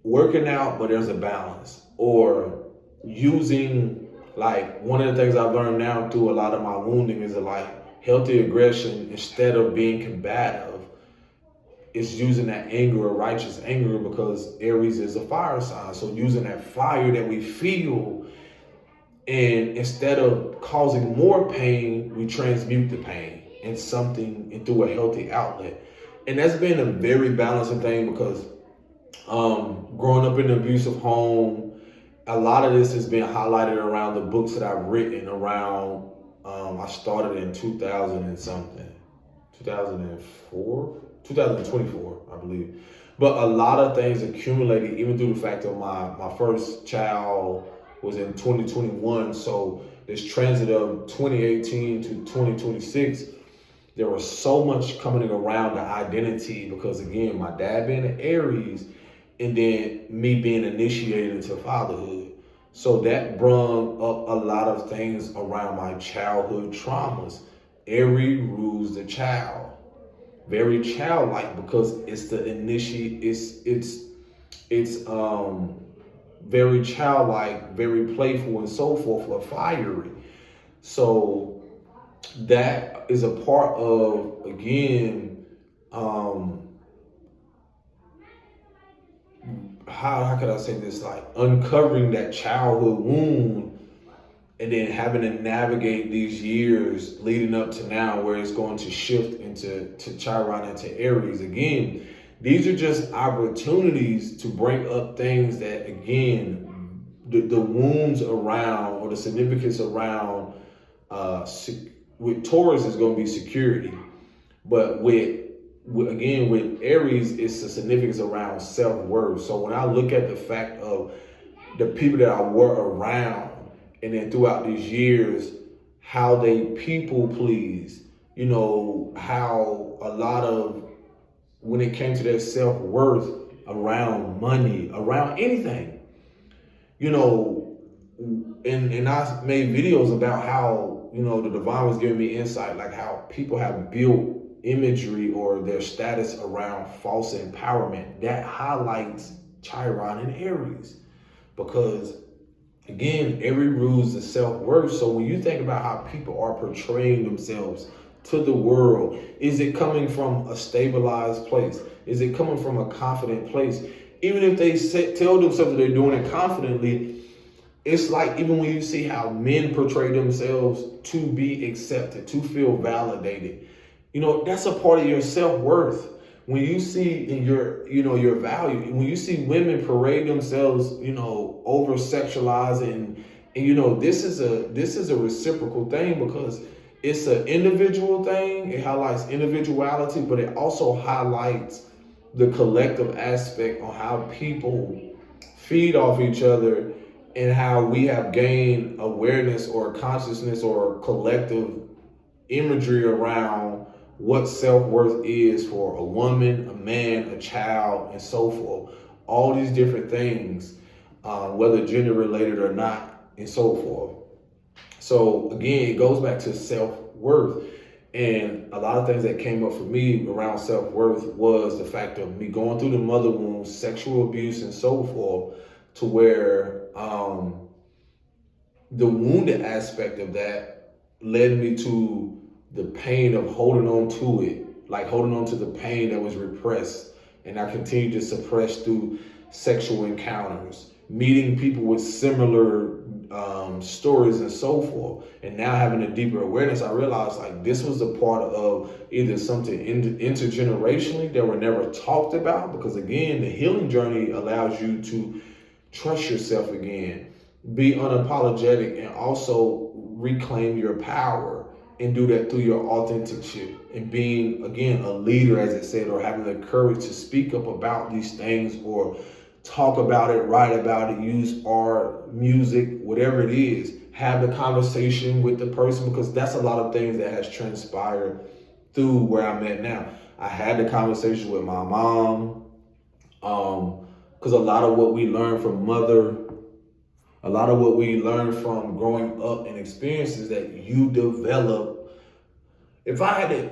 working out, but there's a balance, or using, like, one of the things I've learned now through a lot of my wounding is that, like, healthy aggression, instead of being combative, is using that anger or righteous anger, because Aries is a fire sign. So using that fire that we feel, and instead of causing more pain, we transmute the pain in something and through a healthy outlet. And that's been a very balancing thing, because growing up in an abusive home, a lot of this has been highlighted around the books that I've written around. I started in 2000 and something, 2004, 2024, I believe. But a lot of things accumulated, even through the fact that my first child was in 2021. So this transit of 2018 to 2026, there was so much coming around the identity, because again, my dad being an Aries, and then me being initiated into fatherhood. So that brought up a lot of things around my childhood traumas. Aries rules the child. Very childlike, because it's the it's very childlike, very playful and so forth, or fiery. So that is a part of, again, how could I say this, like uncovering that childhood wound, and then having to navigate these years leading up to now, where it's going to shift into Chiron, into Aries. Again, these are just opportunities to bring up things that, again, the wounds around, or the significance around, with Taurus is going to be security, but with Aries, it's the significance around self-worth. So when I look at the fact of the people that I were around, and then throughout these years, how they people please, how a lot of, when it came to their self-worth around money, around anything, and I made videos about how, the divine was giving me insight, like how people have built imagery or their status around false empowerment. That highlights Chiron and Aries, because again, Aries rules the self-worth. So when you think about how people are portraying themselves to the world, is it coming from a stabilized place? Is it coming from a confident place? Even if they tell themselves that they're doing it confidently, it's like, even when you see how men portray themselves to be accepted, to feel validated, that's a part of your self-worth. When you see in your value, when you see women parade themselves, over sexualizing, and this is a reciprocal thing, because it's an individual thing. It highlights individuality, but it also highlights the collective aspect on how people feed off each other, and how we have gained awareness or consciousness or collective imagery around what self-worth is for a woman, a man, a child, and so forth. All these different things, whether gender related or not, and so forth. So again, it goes back to self-worth. And a lot of things that came up for me around self-worth was the fact of me going through the mother wound, sexual abuse, and so forth, to where the wounded aspect of that led me to the pain of holding on to it, like holding on to the pain that was repressed. And I continued to suppress through sexual encounters, meeting people with similar stories and so forth. And now having a deeper awareness, I realized like this was a part of either something intergenerationally that were never talked about, because again, the healing journey allows you to trust yourself again, be unapologetic, and also reclaim your power, and do that through your authentic shit, and being, again, a leader, as it said, or having the courage to speak up about these things, or talk about it, write about it, use art, music, whatever it is, have the conversation with the person, because that's a lot of things that has transpired through where I'm at now. I had the conversation with my mom, because a lot of what we learn from mother, a lot of what we learn from growing up and experiences that you develop. If I had to,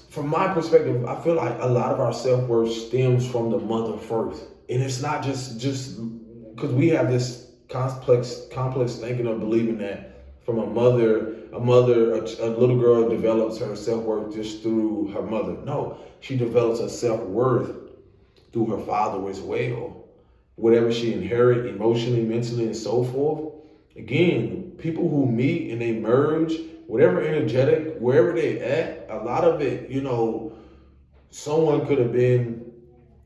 from my perspective, I feel like a lot of our self-worth stems from the mother first. And it's not just because we have this complex thinking of believing that from a little girl develops her self-worth just through her mother. No, she develops her self-worth through her father as well. Whatever she inherit emotionally, mentally, and so forth. Again, people who meet and they merge, whatever energetic, wherever they at, a lot of it, someone could have been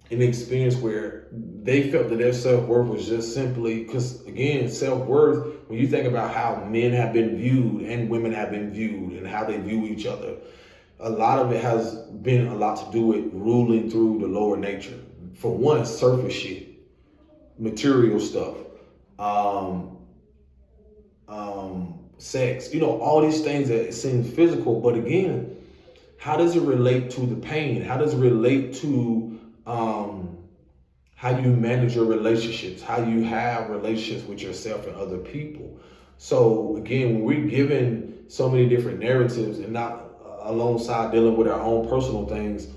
in an experience where they felt that their self-worth was just simply, because again, self-worth, when you think about how men have been viewed and women have been viewed and how they view each other, a lot of it has been a lot to do with ruling through the lower nature. For one, surface shit, material stuff, sex, all these things that seem physical, but again, how does it relate to the pain? How does it relate to how you manage your relationships, how you have relationships with yourself and other people? So again, when we're given so many different narratives and not alongside dealing with our own personal things,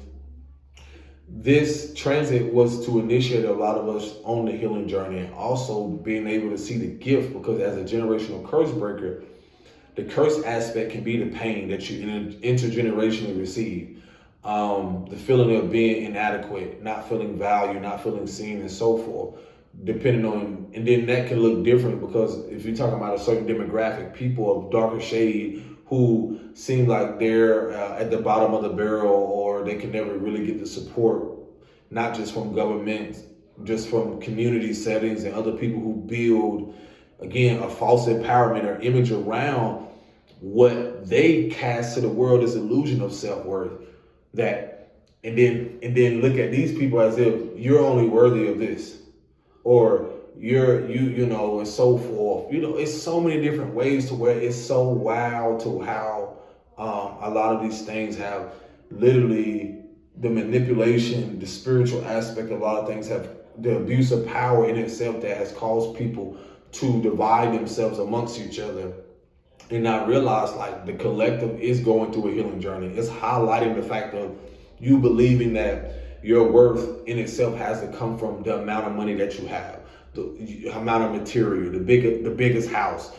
this transit was to initiate a lot of us on the healing journey, and also being able to see the gift, because as a generational curse breaker, the curse aspect can be the pain that you intergenerationally receive. The feeling of being inadequate, not feeling valued, not feeling seen, and so forth. Depending on, and then that can look different, because if you're talking about a certain demographic, people of darker shade who seem like they're at the bottom of the barrel, or they can never really get the support, not just from government, just from community settings and other people who build, again, a false empowerment or image around what they cast to the world as illusion of self-worth. And then look at these people as if you're only worthy of this, or and so forth. It's so many different ways to where it's so wild to how a lot of these things have literally the manipulation, the spiritual aspect of a lot of things have the abuse of power in itself that has caused people to divide themselves amongst each other and not realize like the collective is going through a healing journey. It's highlighting the fact of you believing that your worth in itself has to come from the amount of money that you have, the amount of material, the biggest house.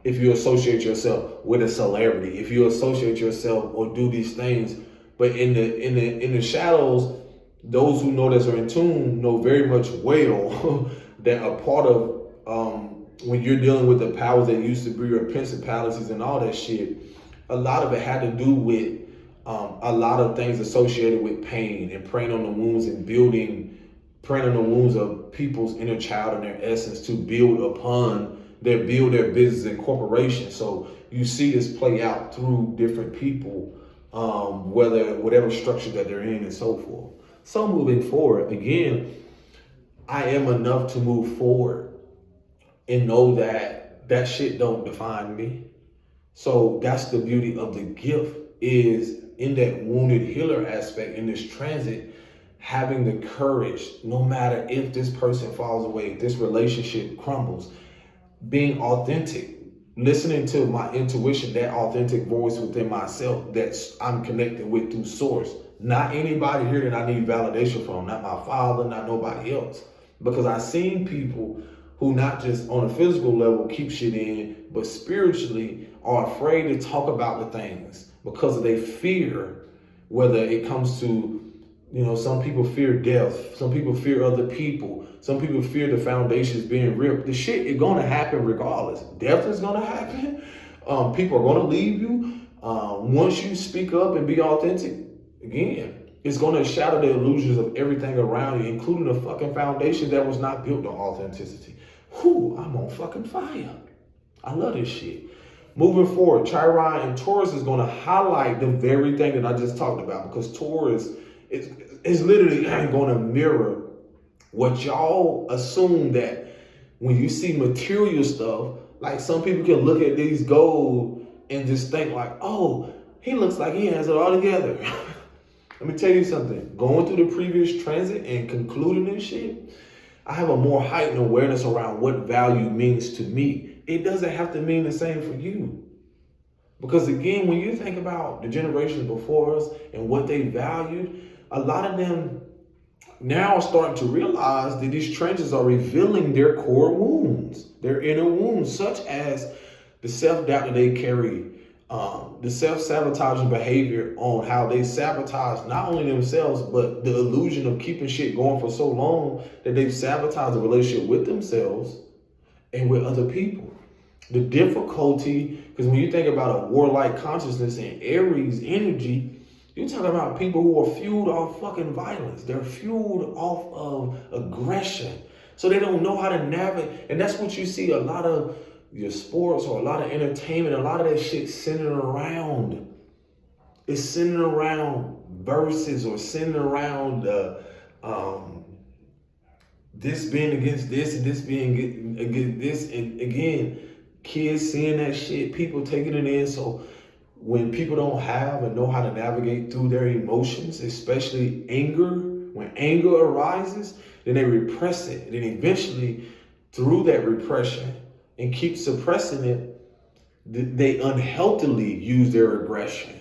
If you associate yourself with a celebrity, if you associate yourself or do these things, but in the shadows, those who know this are in tune know very much well that a part of when you're dealing with the powers that used to be your principalities and all that shit, a lot of it had to do with a lot of things associated with pain and preying on the wounds and preying on the wounds of people's inner child and their essence to build their business and corporation. So you see this play out through different people, whatever structure that they're in and so forth. So moving forward, again, I am enough to move forward and know that that shit don't define me. So that's the beauty of the gift, is in that wounded healer aspect in this transit, having the courage, no matter if this person falls away, if this relationship crumbles, being authentic, listening to my intuition, that authentic voice within myself that I'm connected with through source. Not anybody here that I need validation from, not my father, not nobody else. Because I've seen people who not just on a physical level keep shit in, but spiritually are afraid to talk about the things because of their fear, whether it comes to, some people fear death, some people fear other people, some people fear the foundations being ripped. The shit is gonna happen regardless. Death is gonna happen. People are gonna leave you. Once you speak up and be authentic, again, it's gonna shatter the illusions of everything around you, including the fucking foundation that was not built on authenticity. Whew, I'm on fucking fire. I love this shit. Moving forward, Chiron and Taurus is going to highlight the very thing that I just talked about, because Taurus is literally going to mirror what y'all assume, that when you see material stuff, Like some people can look at these goals and just think like, oh, he looks like he has it all together. Let me tell you something. Going through the previous transit and concluding this shit, I have a more heightened awareness around what value means to me. It doesn't have to mean the same for you. Because again, when you think about the generations before us and what they valued, a lot of them now are starting to realize that these trenches are revealing their core wounds, their inner wounds, such as the self-doubt that they carry, the self-sabotaging behavior on how they sabotage not only themselves, but the illusion of keeping shit going for so long that they've sabotaged the relationship with themselves and with other people. The difficulty, because when you think about a warlike consciousness and Aries energy, you're talking about people who are fueled off fucking violence. They're fueled off of aggression. So they don't know how to navigate. And that's what you see a lot of your sports or a lot of entertainment, a lot of that shit centered around. It's centered around verses or centered around this being against this and this being against this. And again, kids seeing that shit, people taking it in. So when people don't have and know how to navigate through their emotions, especially anger, when anger arises, then they repress it. And then eventually, through that repression and keep suppressing it, they unhealthily use their aggression.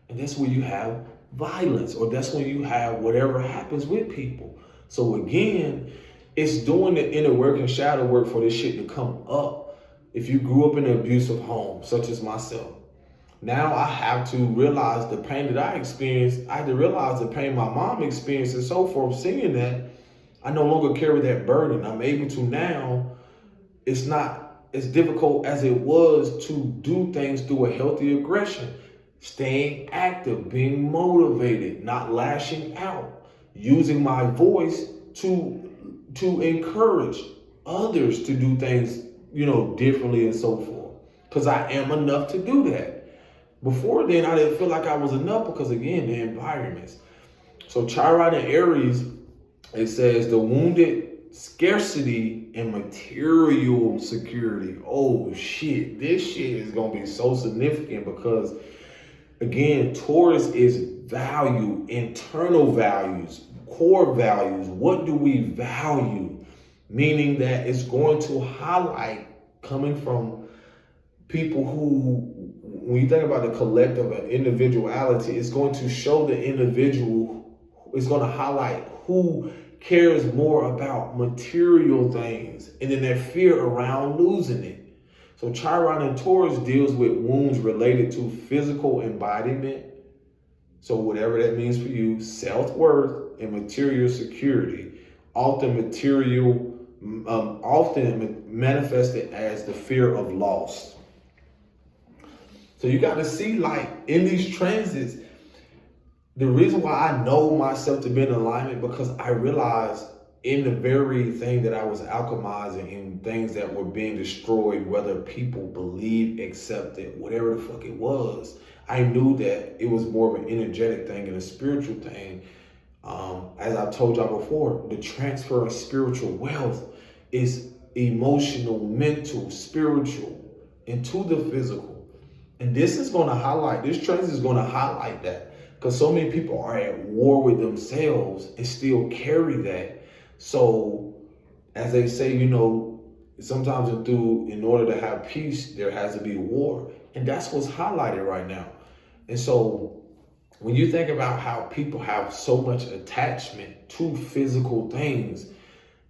And that's where you have violence, or that's when you have whatever happens with people. So again, it's doing the inner work and shadow work for this shit to come up. If you grew up in an abusive home, such as myself, now I have to realize the pain that I experienced. I had to realize the pain my mom experienced and so forth. Seeing that, I no longer carry that burden. I'm able to now, it's not as difficult as it was to do things through a healthy aggression. Staying active, being motivated, not lashing out, using my voice to encourage others to do things, differently and so forth. Because I am enough to do that. Before then, I didn't feel like I was enough because, again, the environments. So Chiron and Aries, it says the wounded scarcity and material security. Oh, shit. This shit is going to be so significant because, again, Taurus is value, internal values, core values. What do we value? Meaning that it's going to highlight coming from people who, when you think about the collective and individuality, it's going to show the individual, it's going to highlight who cares more about material things and then their fear around losing it. So Chiron and Taurus deals with wounds related to physical embodiment. So whatever that means for you, self-worth and material security, often manifested as the fear of loss. So you got to see, like, in these transits, the reason why I know myself to be in alignment, because I realized in the very thing that I was alchemizing, in things that were being destroyed, whether people believed, accepted, whatever the fuck it was, I knew that it was more of an energetic thing and a spiritual thing. As I told y'all before, the transfer of spiritual wealth is emotional, mental, spiritual, into the physical. And this is going to highlight, this transit is going to highlight that, because so many people are at war with themselves and still carry that. So as they say, sometimes in order to have peace, there has to be war. And that's what's highlighted right now. And so when you think about how people have so much attachment to physical things,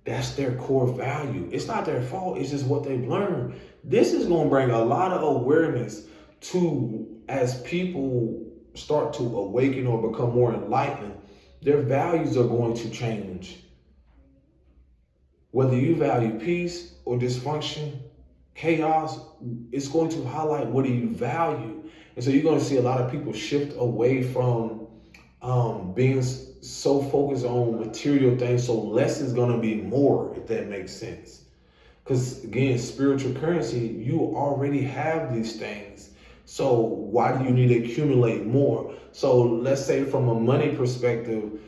that's their core value. It's not their fault. It's just what they've learned. This is going to bring a lot of awareness to, as people start to awaken or become more enlightened, their values are going to change. Whether you value peace or dysfunction, chaos, it's going to highlight what do you value. And so you're going to see a lot of people shift away from being so focused on material things. So less is going to be more, if that makes sense. Because again, spiritual currency, you already have these things. So why do you need to accumulate more? So let's say from a money perspective,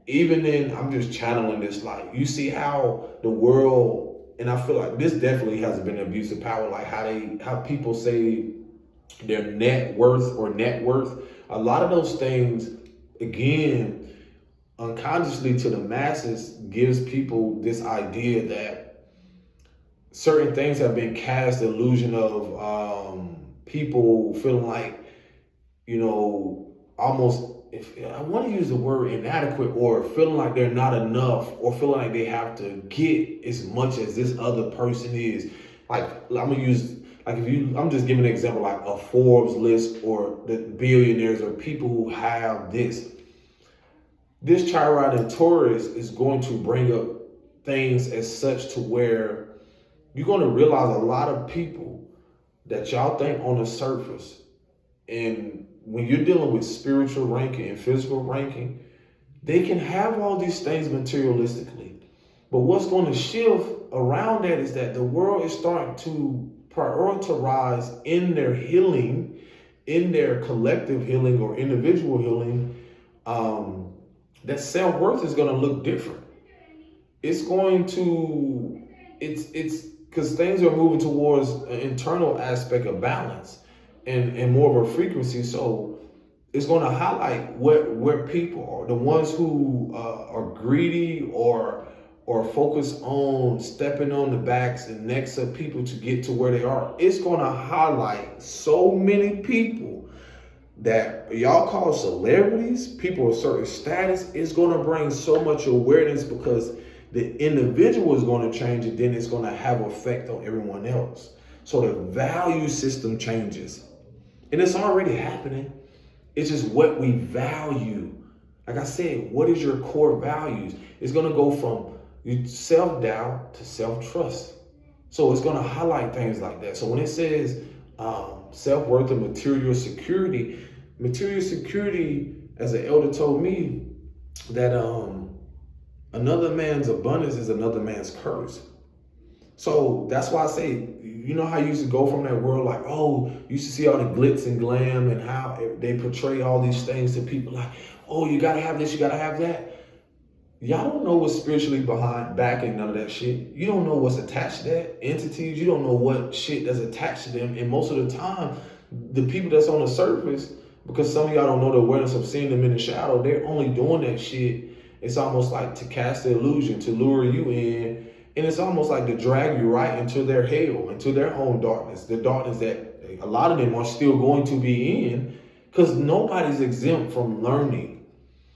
even in, I'm just channeling this, like, you see how the world and I feel like this definitely has been an abuse of power, like how people say their net worth or net worth. A lot of those things, again, unconsciously to the masses, gives people this idea that certain things have been cast the illusion of people feeling like, almost, if I want to use the word inadequate, or feeling like they're not enough, or feeling like they have to get as much as this other person is. Like, I'm just giving an example, like a Forbes list or the billionaires or people who have this. This Chiron in Taurus is going to bring up things as such to where you're going to realize a lot of people that y'all think on the surface, and when you're dealing with spiritual ranking and physical ranking, they can have all these things materialistically. But what's going to shift around that is that the world is starting to prioritize in their healing, in their collective healing or individual healing, that self-worth is going to look different. It's because things are moving towards an internal aspect of balance and more of a frequency. So it's going to highlight where people are, the ones who are greedy or focus on stepping on the backs and necks of people to get to where they are. It's going to highlight so many people that y'all call celebrities, people of certain status. It's going to bring so much awareness because the individual is going to change, and then it's going to have effect on everyone else. So the value system changes. And it's already happening. It's just what we value. Like I said, what is your core values? It's going to go from self-doubt to self-trust. So it's going to highlight things like that. So when it says self-worth and material security, as an elder told me, that another man's abundance is another man's curse. So that's why I say, how you used to go from that world like, you used to see all the glitz and glam and how they portray all these things to people like, you got to have this, you got to have that. Y'all don't know what's spiritually backing none of that shit. You don't know what's attached to that. Entities, you don't know what shit that's attached to them. And most of the time, the people that's on the surface, because some of y'all don't know the awareness of seeing them in the shadow, they're only doing that shit. It's almost like to cast the illusion, to lure you in. And it's almost like to drag you right into their hell, into their own darkness, the darkness that a lot of them are still going to be in, because nobody's exempt from learning.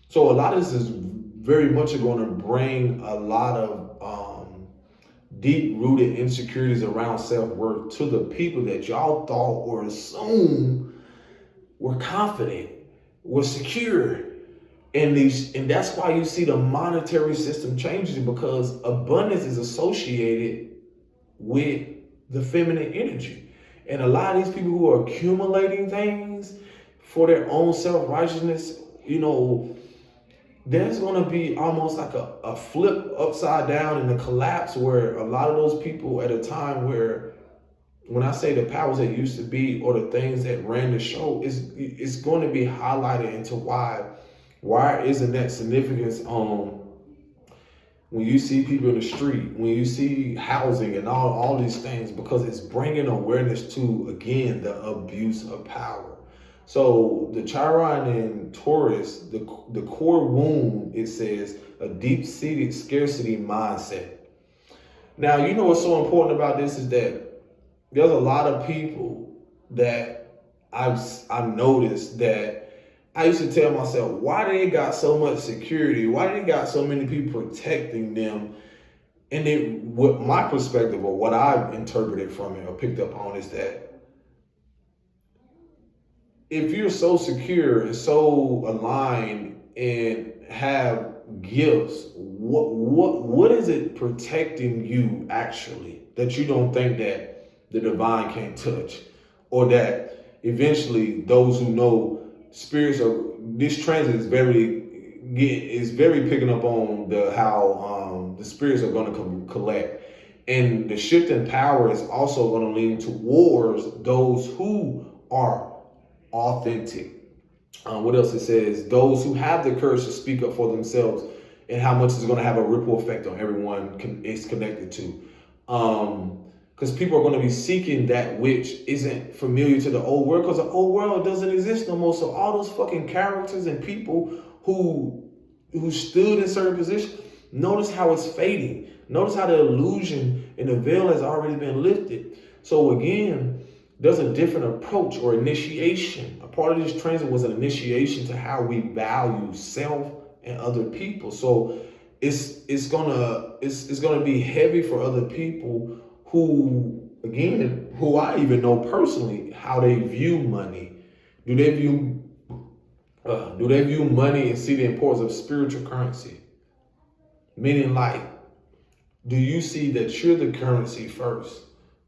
So a lot of this is very much going to bring a lot of deep-rooted insecurities around self-worth to the people that y'all thought or assumed were confident, were secure. And that's why you see the monetary system changing, because abundance is associated with the feminine energy. And a lot of these people who are accumulating things for their own self-righteousness, there's going to be almost like a flip upside down and a collapse where a lot of those people at a time where, when I say the powers that used to be or the things that ran the show, it's going to be highlighted into why isn't that significance when you see people in the street, when you see housing and all these things, because it's bringing awareness to, again, the abuse of power. So the Chiron in Taurus, the core wound, it says a deep-seated scarcity mindset. Now, what's so important about this is that there's a lot of people that I've noticed that I used to tell myself, why they got so much security? Why they got so many people protecting them? And then what my perspective or what I've interpreted from it or picked up on is that if you're so secure and so aligned and have gifts, what is it protecting you actually that you don't think that the divine can't touch, or that eventually those who know spirits are, this transit is very picking up on how the spirits are going to collect, and the shift in power is also going to lean towards those who are authentic. What else it says? Those who have the courage to speak up for themselves, and how much is going to have a ripple effect on everyone it's connected to. Because people are going to be seeking that which isn't familiar to the old world, because the old world doesn't exist no more. So all those fucking characters and people who stood in certain positions, notice how it's fading. Notice how the illusion and the veil has already been lifted. So again, there's a different approach or initiation. A part of this transit was an initiation to how we value self and other people. So it's gonna be heavy for other people who I even know personally, how they view money. Do they view money and see the importance of spiritual currency? Meaning, like, do you see that you're the currency first?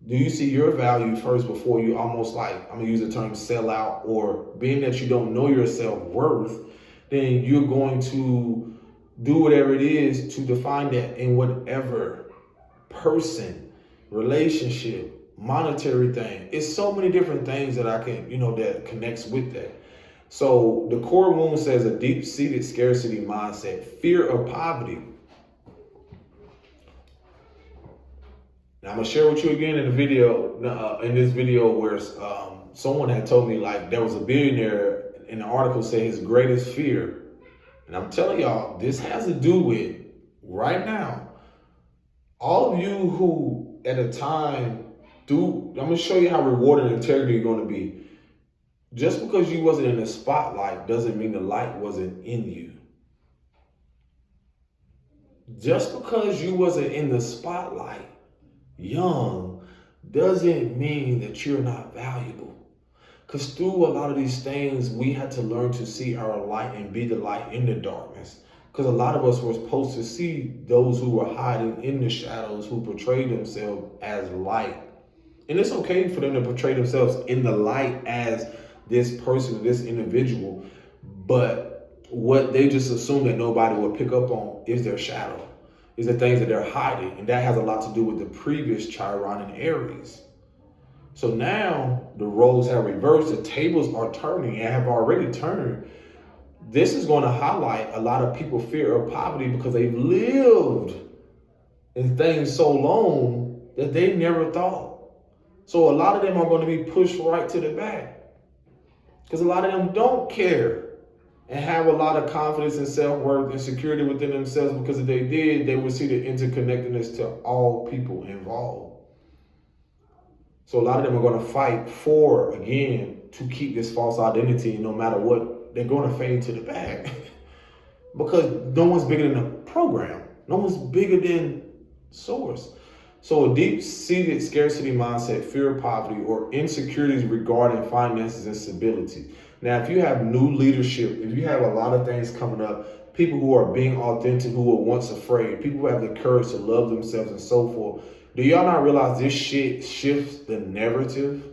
Do you see your value first before you almost, like, I'm gonna use the term sell out, or being that you don't know your self-worth, then you're going to do whatever it is to define that in whatever person, relationship, monetary thing. It's so many different things that I can, that connects with that. So the core wound says a deep-seated scarcity mindset, fear of poverty. Now I'm gonna share with you again in this video where someone had told me, like, there was a billionaire in the article said his greatest fear. And I'm telling y'all, this has to do with right now. All of you who at a time I'm gonna show you how rewarding and integrity you're gonna be. Just because you wasn't in the spotlight doesn't mean the light wasn't in you. Just because you wasn't in the spotlight young doesn't mean that you're not valuable. Because through a lot of these things, we had to learn to see our light and be the light in the darkness. Because a lot of us were supposed to see those who were hiding in the shadows, who portrayed themselves as light. And it's okay for them to portray themselves in the light as this person, this individual. But what they just assume that nobody will pick up on is their shadow, is the things that they're hiding. And that has a lot to do with the previous Chiron and Aries. So now the roles have reversed, the tables are turning and have already turned. This is going to highlight a lot of people's fear of poverty because they've lived in things so long that they never thought. So a lot of them are going to be pushed right to the back because a lot of them don't care and have a lot of confidence and self-worth and security within themselves, because if they did, they would see the interconnectedness to all people involved. So a lot of them are going to fight for, again, to keep this false identity. No matter what, they're going to fade to the back because no one's bigger than the program. No one's bigger than source. So a deep-seated scarcity mindset, fear of poverty, or insecurities regarding finances and stability. Now, if you have new leadership, if you have a lot of things coming up, people who are being authentic, who were once afraid, people who have the courage to love themselves and so forth, do y'all not realize this shit shifts the narrative?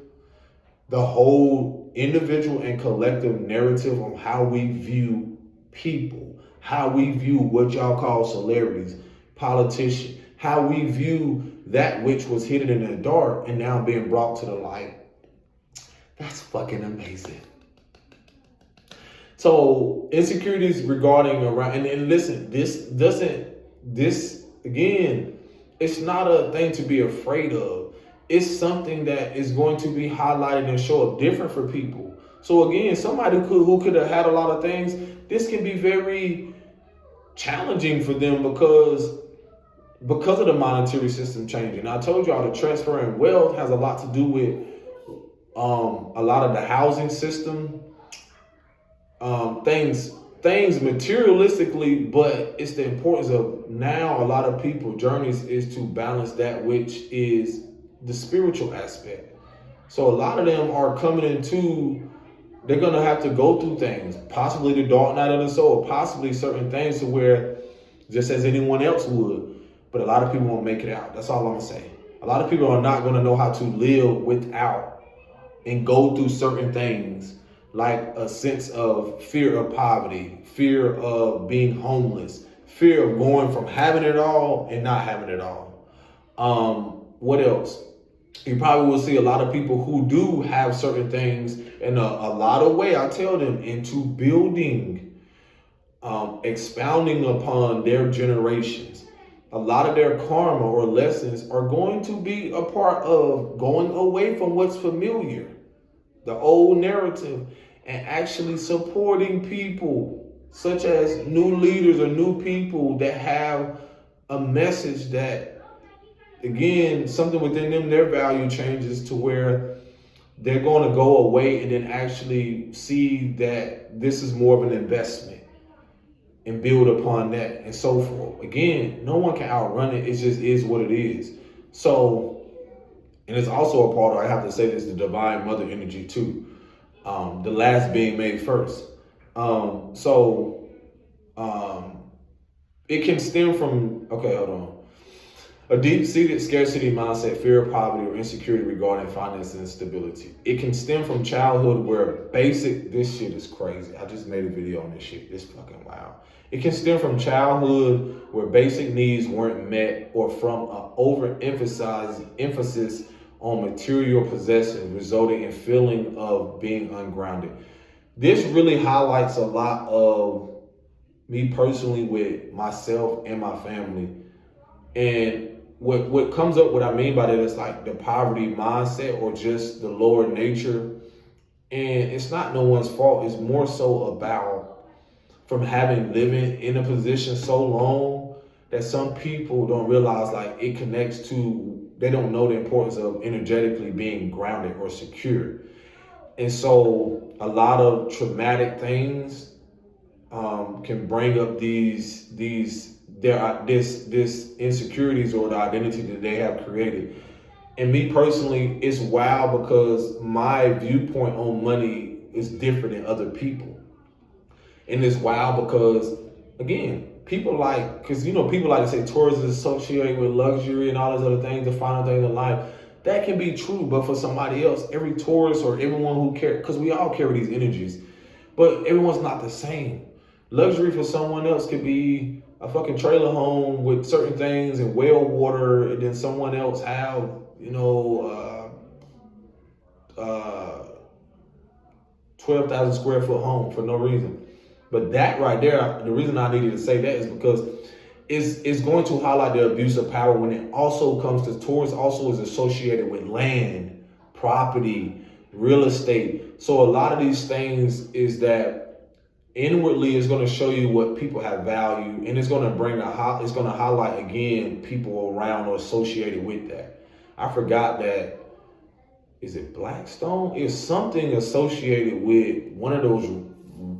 The whole individual and collective narrative on how we view people, how we view what y'all call celebrities, politicians, how we view that which was hidden in the dark and now being brought to the light. That's fucking amazing. So insecurities regarding around, and listen, this again, it's not a thing to be afraid of. It's something that is going to be highlighted and show up different for people. So again, somebody who could have had a lot of things, this can be very challenging for them because of the monetary system changing. I told y'all the transferring wealth has a lot to do with a lot of the housing system, things materialistically, but it's the importance of now a lot of people journeys is to balance that which is the spiritual aspect. So a lot of them are coming into, they're going to have to go through things, possibly the dark night of the soul, possibly certain things to where just as anyone else would, but a lot of people won't make it out. That's all I'm going to say. A lot of people are not going to know how to live without and go through certain things, like a sense of fear of poverty, fear of being homeless, fear of going from having it all and not having it all. What else? You probably will see a lot of people who do have certain things in a lot of way, I tell them, into building, expounding upon their generations. a lot of their karma or lessons are going to be a part of going away from what's familiar, the old narrative, and actually supporting people such as new leaders or new people that have a message that, again, something within them, their value changes to where they're going to go away and then actually see that this is more of an investment and build upon that and so forth. Again, no one can outrun it. It just is what it is. So, and it's also a part of, I have to say this, the divine mother energy too. The last being made first. It can stem from, okay, hold on. A deep-seated scarcity mindset, fear of poverty, or insecurity regarding finance and stability. It can stem from childhood where this shit is crazy. I just made a video on this shit. It's fucking wild. It can stem from childhood where basic needs weren't met, or from an emphasis on material possessions, resulting in feeling of being ungrounded. This really highlights a lot of me personally with myself and my family. And what comes up, what I mean by that is like the poverty mindset or just the lower nature. And it's not no one's fault. It's more so about from having living in a position so long that some people don't realize, like, it connects to, they don't know the importance of energetically being grounded or secure. And so a lot of traumatic things can bring up these insecurities or the identity that they have created. And me personally, it's wild because my viewpoint on money is different than other people. And it's wild because, again, people like to say tourism is associated with luxury and all those other things, the final things in life. That can be true, but for somebody else, every tourist or everyone who cares, because we all carry these energies, but everyone's not the same. Luxury for someone else could be a fucking trailer home with certain things and well water, and then someone else have, 12,000 square foot home for no reason. But that right there, the reason I needed to say that is because it's going to highlight the abuse of power when it also comes to tourists, also is associated with land, property, real estate. So a lot of these things is that inwardly is going to show you what people have value, and it's going to it's going to highlight again people around or associated with that. I forgot that. Is it Blackstone? It's something associated with one of those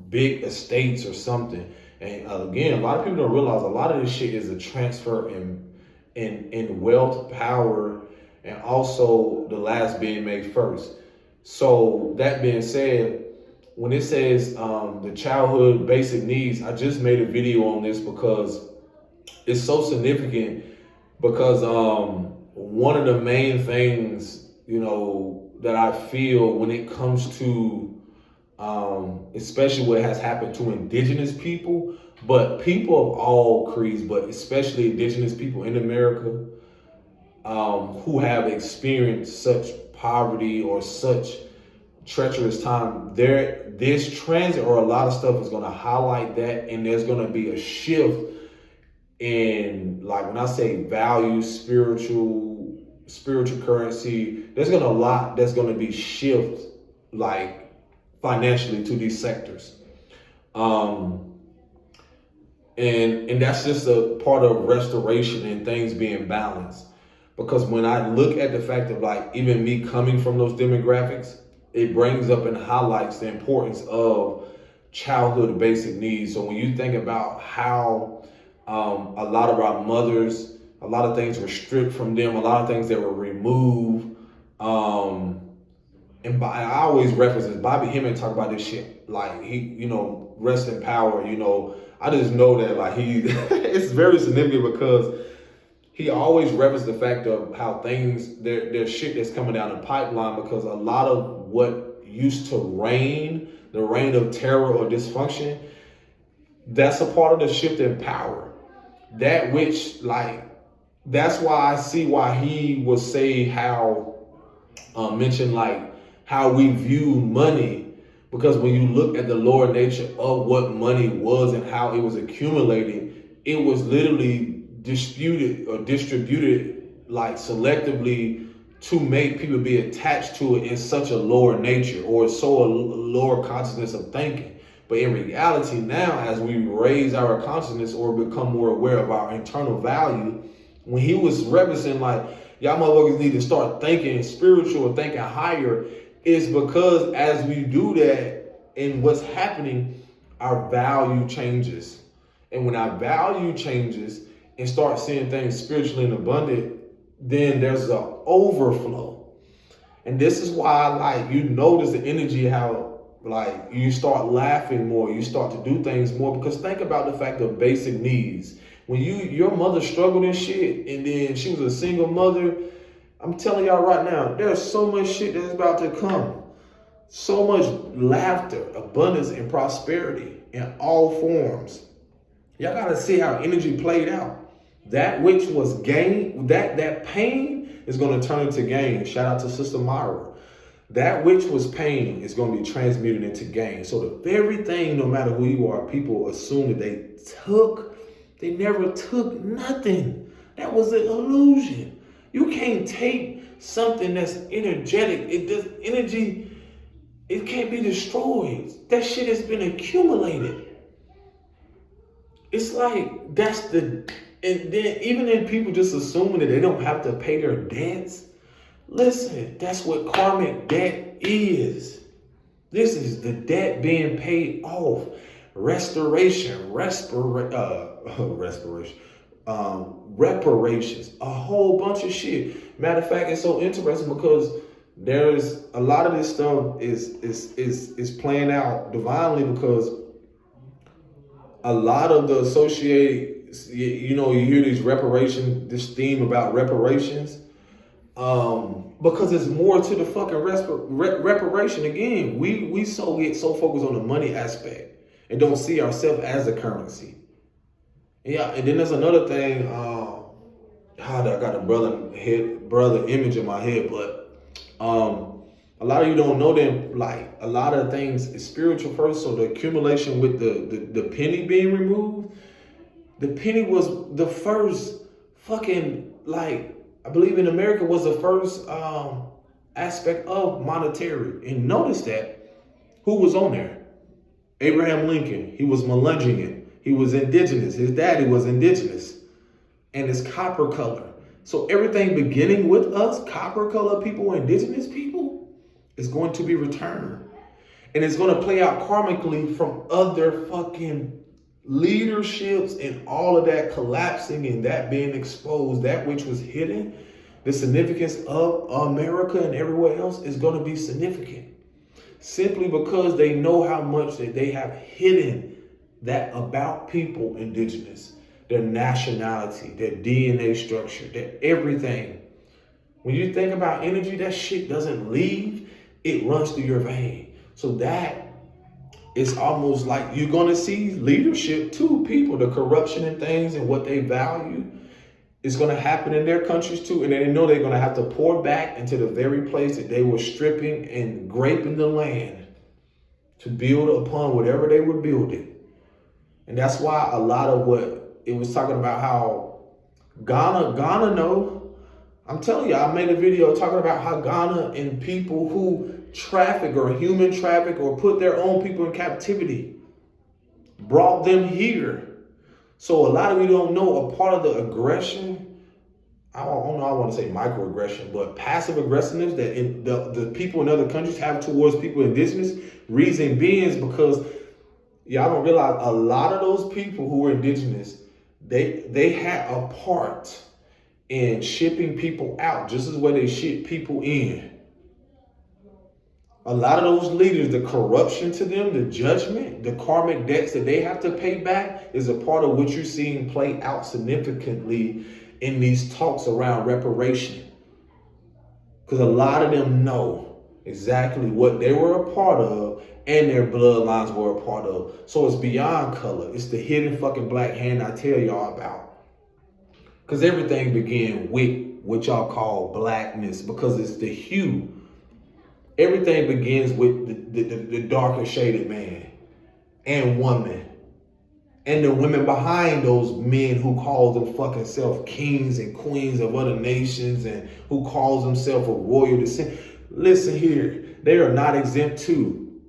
big estates or something. And again, a lot of people don't realize a lot of this shit is a transfer in wealth, power, and also the last being made first. So that being said, when it says the childhood basic needs, I just made a video on this because it's so significant, because one of the main things, that I feel when it comes to especially what has happened to indigenous people, but people of all creeds, but especially indigenous people in America who have experienced such poverty or such treacherous time, this transit or a lot of stuff is going to highlight that, and there's going to be a shift in, like, when I say value, spiritual currency, there's going to a lot that's going to be shift, like, financially to these sectors. And that's just a part of restoration and things being balanced. Because when I look at the fact of, like, even me coming from those demographics, it brings up and highlights the importance of childhood basic needs. So when you think about how a lot of our mothers, a lot of things were stripped from them, a lot of things that were removed. And I always reference this. Bobby Hemming talk about this shit. Like, he, rest in power. I just know that, like, it's very significant because he always referenced the fact of how there's shit that's coming down the pipeline, because a lot of what used to reign, the reign of terror or dysfunction, that's a part of the shift in power. That which, like, that's why I see why he would say mention like how we view money, because when you look at the lower nature of what money was and how it was accumulating, it was literally disputed or distributed like selectively to make people be attached to it in such a lower nature or so a lower consciousness of thinking. But in reality now, as we raise our consciousness or become more aware of our internal value, when he was referencing like, y'all motherfuckers need to start thinking spiritual or thinking higher, it's because as we do that and what's happening, our value changes. And when our value changes and start seeing things spiritually and abundant, then there's an overflow. And this is why, like, you notice the energy, how, like, you start laughing more, you start to do things more, because think about the fact of basic needs. When your mother struggled and shit, and then she was a single mother, I'm telling y'all right now, there's so much shit that's about to come. So much laughter, abundance, and prosperity in all forms. Y'all gotta see how energy played out. That which was gain, that pain is gonna turn into gain. Shout out to Sister Myra. That which was pain is gonna be transmuted into gain. So the very thing, no matter who you are, people assume that they never took nothing. That was an illusion. You can't take something that's energetic. It can't be destroyed. That shit has been accumulated. It's like and then even in people just assuming that they don't have to pay their debts. Listen, that's what karmic debt is. This is the debt being paid off. Reparations, a whole bunch of shit. Matter of fact, it's so interesting because there's a lot of this stuff is playing out divinely, because a lot of the associated, you hear this theme about reparations, because it's more to the fucking reparation. Again, we get so focused on the money aspect and don't see ourselves as a currency. Yeah, and then there's another thing. I got a brother image in my head, but a lot of you don't know them. Like, a lot of things is spiritual first. So the accumulation with the penny being removed, the penny was the first fucking, like, I believe in America was the first aspect of monetary. And notice that who was on there? Abraham Lincoln. He was Melungeon. He was indigenous. His daddy was indigenous. And it's copper color. So everything beginning with us, copper color people, indigenous people, is going to be returned. And it's going to play out karmically from other fucking leaderships and all of that collapsing and that being exposed. That which was hidden, the significance of America and everywhere else is going to be significant. Simply because they know how much that they have hidden that about people indigenous, their nationality, their DNA structure, their everything. When you think about energy, that shit doesn't leave, it runs through your vein. So that is almost like you're going to see leadership too, people, the corruption and things and what they value is going to happen in their countries too. And they know they're going to have to pour back into the very place that they were stripping and graping the land to build upon whatever they were building. And that's why a lot of what it was talking about, how Ghana know. I'm telling you, I made a video talking about how Ghana and people who traffic or human traffic or put their own people in captivity brought them here. So a lot of you don't know a part of the aggression. I don't know, I want to say microaggression, but passive aggressiveness that the people in other countries have towards people indigenous, reason being is because y'all don't realize a lot of those people who are indigenous, they had a part in shipping people out, just as way they ship people in. A lot of those leaders, the corruption to them, the judgment, the karmic debts that they have to pay back is a part of what you're seeing play out significantly in these talks around reparation. Because a lot of them know exactly what they were a part of and their bloodlines were a part of. So it's beyond color. It's the hidden fucking black hand I tell y'all about. Because everything began with what y'all call blackness, because it's the hue. Everything begins with the darker shaded man and woman and the women behind those men who call them fucking self kings and queens of other nations and who calls themselves a royal descent. Listen here, they are not exempt too.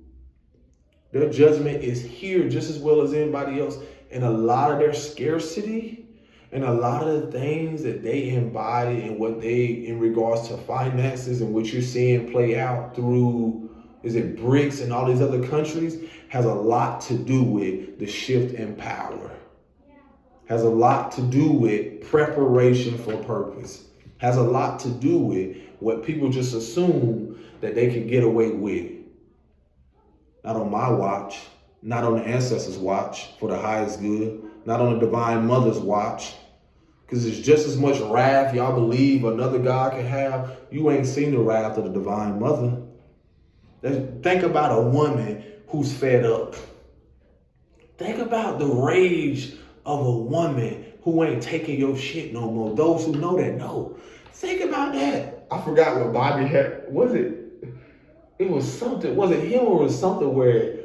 Their judgment is here just as well as anybody else. And a lot of their scarcity and a lot of the things that they embody and what they, in regards to finances and what you're seeing play out through, is it BRICS and all these other countries, has a lot to do with the shift in power. Has a lot to do with preparation for purpose. Has a lot to do with what people just assume that they can get away with. Not on my watch, not on the ancestors' watch for the highest good, not on the divine mother's watch. Because it's just as much wrath y'all believe another God can have. You ain't seen the wrath of the divine mother. Think about a woman who's fed up. Think about the rage of a woman who ain't taking your shit no more. Those who know that know. Think about that. I forgot what Bobby had. Was it? It was something. Was it him or was something where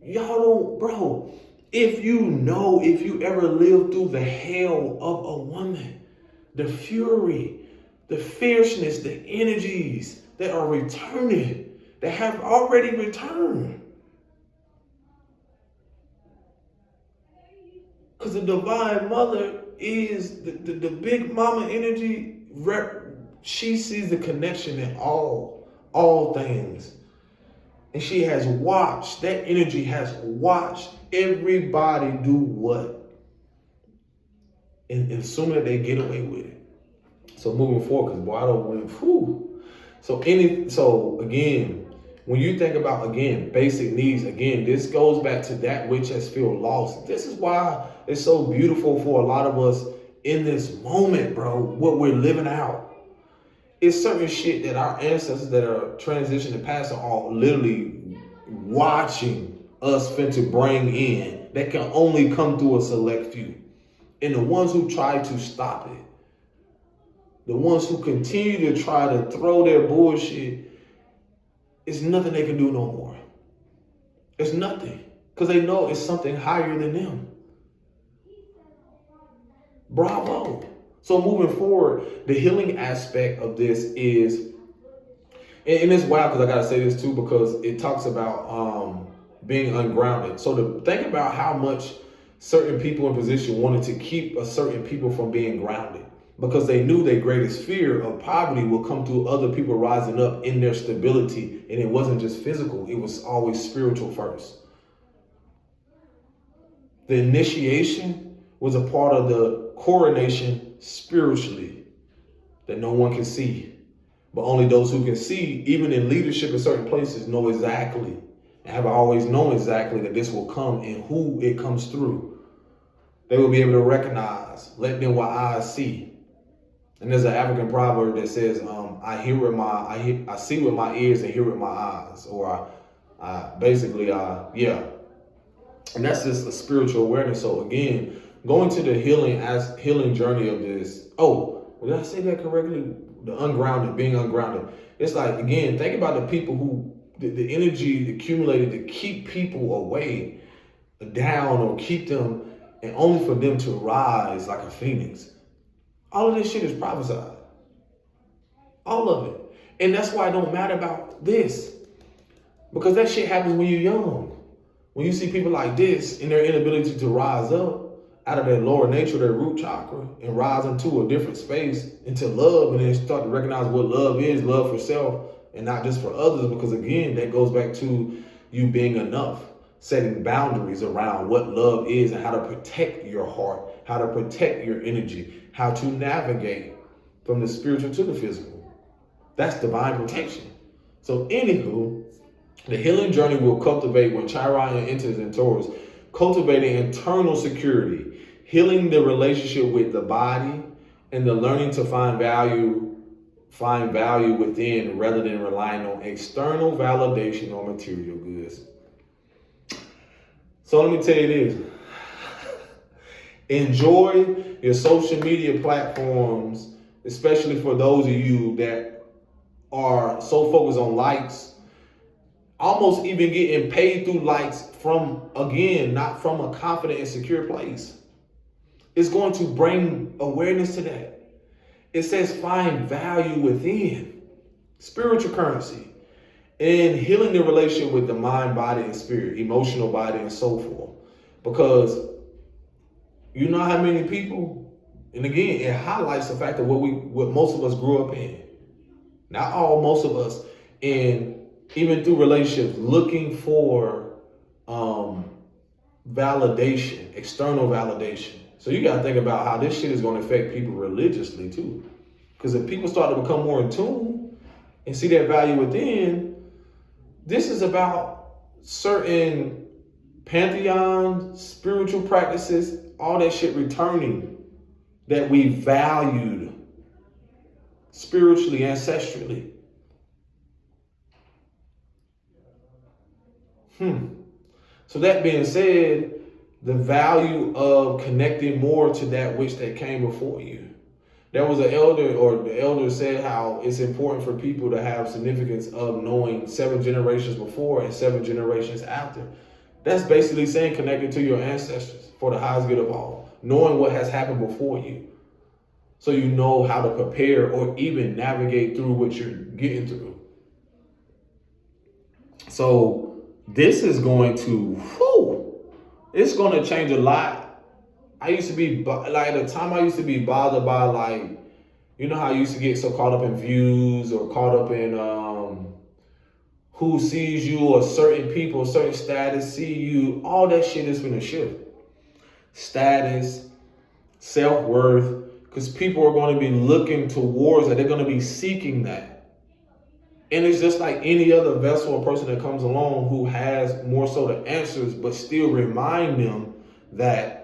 y'all don't, bro? If you ever lived through the hell of a woman, the fury, the fierceness, the energies that are returning, that have already returned. Because the divine mother is the big mama energy. She sees the connection in all things. And she has watched, that energy has watched everybody do what? And assuming that they get away with it. So moving forward, because boy, I don't win. Whew. So again, when you think about, again, basic needs, again, this goes back to that which has feel lost. This is why it's so beautiful for a lot of us in this moment, bro, what we're living out. It's certain shit that our ancestors that are transitioning and passing are literally watching us fit to bring in that can only come through a select few. And the ones who try to stop it, the ones who continue to try to throw their bullshit, it's nothing they can do no more. It's nothing. Because they know it's something higher than them. Bravo. So moving forward, the healing aspect of this is, and it's wild because I got to say this too, because it talks about being ungrounded. So to think about how much certain people in position wanted to keep a certain people from being grounded, because they knew their greatest fear of poverty will come through other people rising up in their stability. And it wasn't just physical, it was always spiritual first. The initiation was a part of the coronation spiritually that no one can see, but only those who can see, even in leadership in certain places, know exactly and have always known exactly that this will come and who it comes through. They will be able to recognize, let them what eyes see. And there's an African proverb that says, I see with my ears and hear with my eyes, or yeah. And that's just a spiritual awareness. So again, going to the healing journey of this. Oh, did I say that correctly? The ungrounded, being ungrounded. It's like, again, think about the people who, the energy accumulated to keep people away, down, or keep them, and only for them to rise like a phoenix. All of this shit is prophesied. All of it. And that's why it don't matter about this. Because that shit happens when you're young. When you see people like this in their inability to rise up out of their lower nature, their root chakra, and rise into a different space, into love, and then start to recognize what love is, love for self, and not just for others. Because again, that goes back to you being enough, setting boundaries around what love is and how to protect your heart, how to protect your energy, how to navigate from the spiritual to the physical. That's divine protection. So anywho, the healing journey will cultivate when Chiron enters in Taurus, cultivating internal security, healing the relationship with the body, and the learning to find value within rather than relying on external validation or material goods. So let me tell you this. Enjoy your social media platforms, especially for those of you that are so focused on likes. almost even getting paid through likes from, again, not from a confident and secure place. It's going to bring awareness to that. It says find value within. Spiritual currency. And healing the relationship with the mind, body, and spirit, emotional body, and so forth. Because you know how many people, and again, it highlights the fact that what most of us grew up in. Not all, most of us, and even through relationships, looking for validation, external validation. So you got to think about how this shit is going to affect people religiously too. Because if people start to become more in tune and see their value within, this is about certain pantheons, spiritual practices, all that shit returning that we valued spiritually, ancestrally. So that being said, the value of connecting more to that which that came before you. There was an elder, or the elder said how it's important for people to have significance of knowing 7 generations before and 7 generations after. That's basically saying connected to your ancestors for the highest good of all. Knowing what has happened before you. So you know how to prepare or even navigate through what you're getting through. So this is going to, it's going to change a lot. I used to be, like, at the time I used to be bothered by, like, you know how I used to get so caught up in views or caught up in who sees you or certain people, certain status see you. All that shit is going to shift. Status, self-worth, because people are going to be looking towards that. They're going to be seeking that. And it's just like any other vessel or person that comes along who has more so the answers, but still remind them that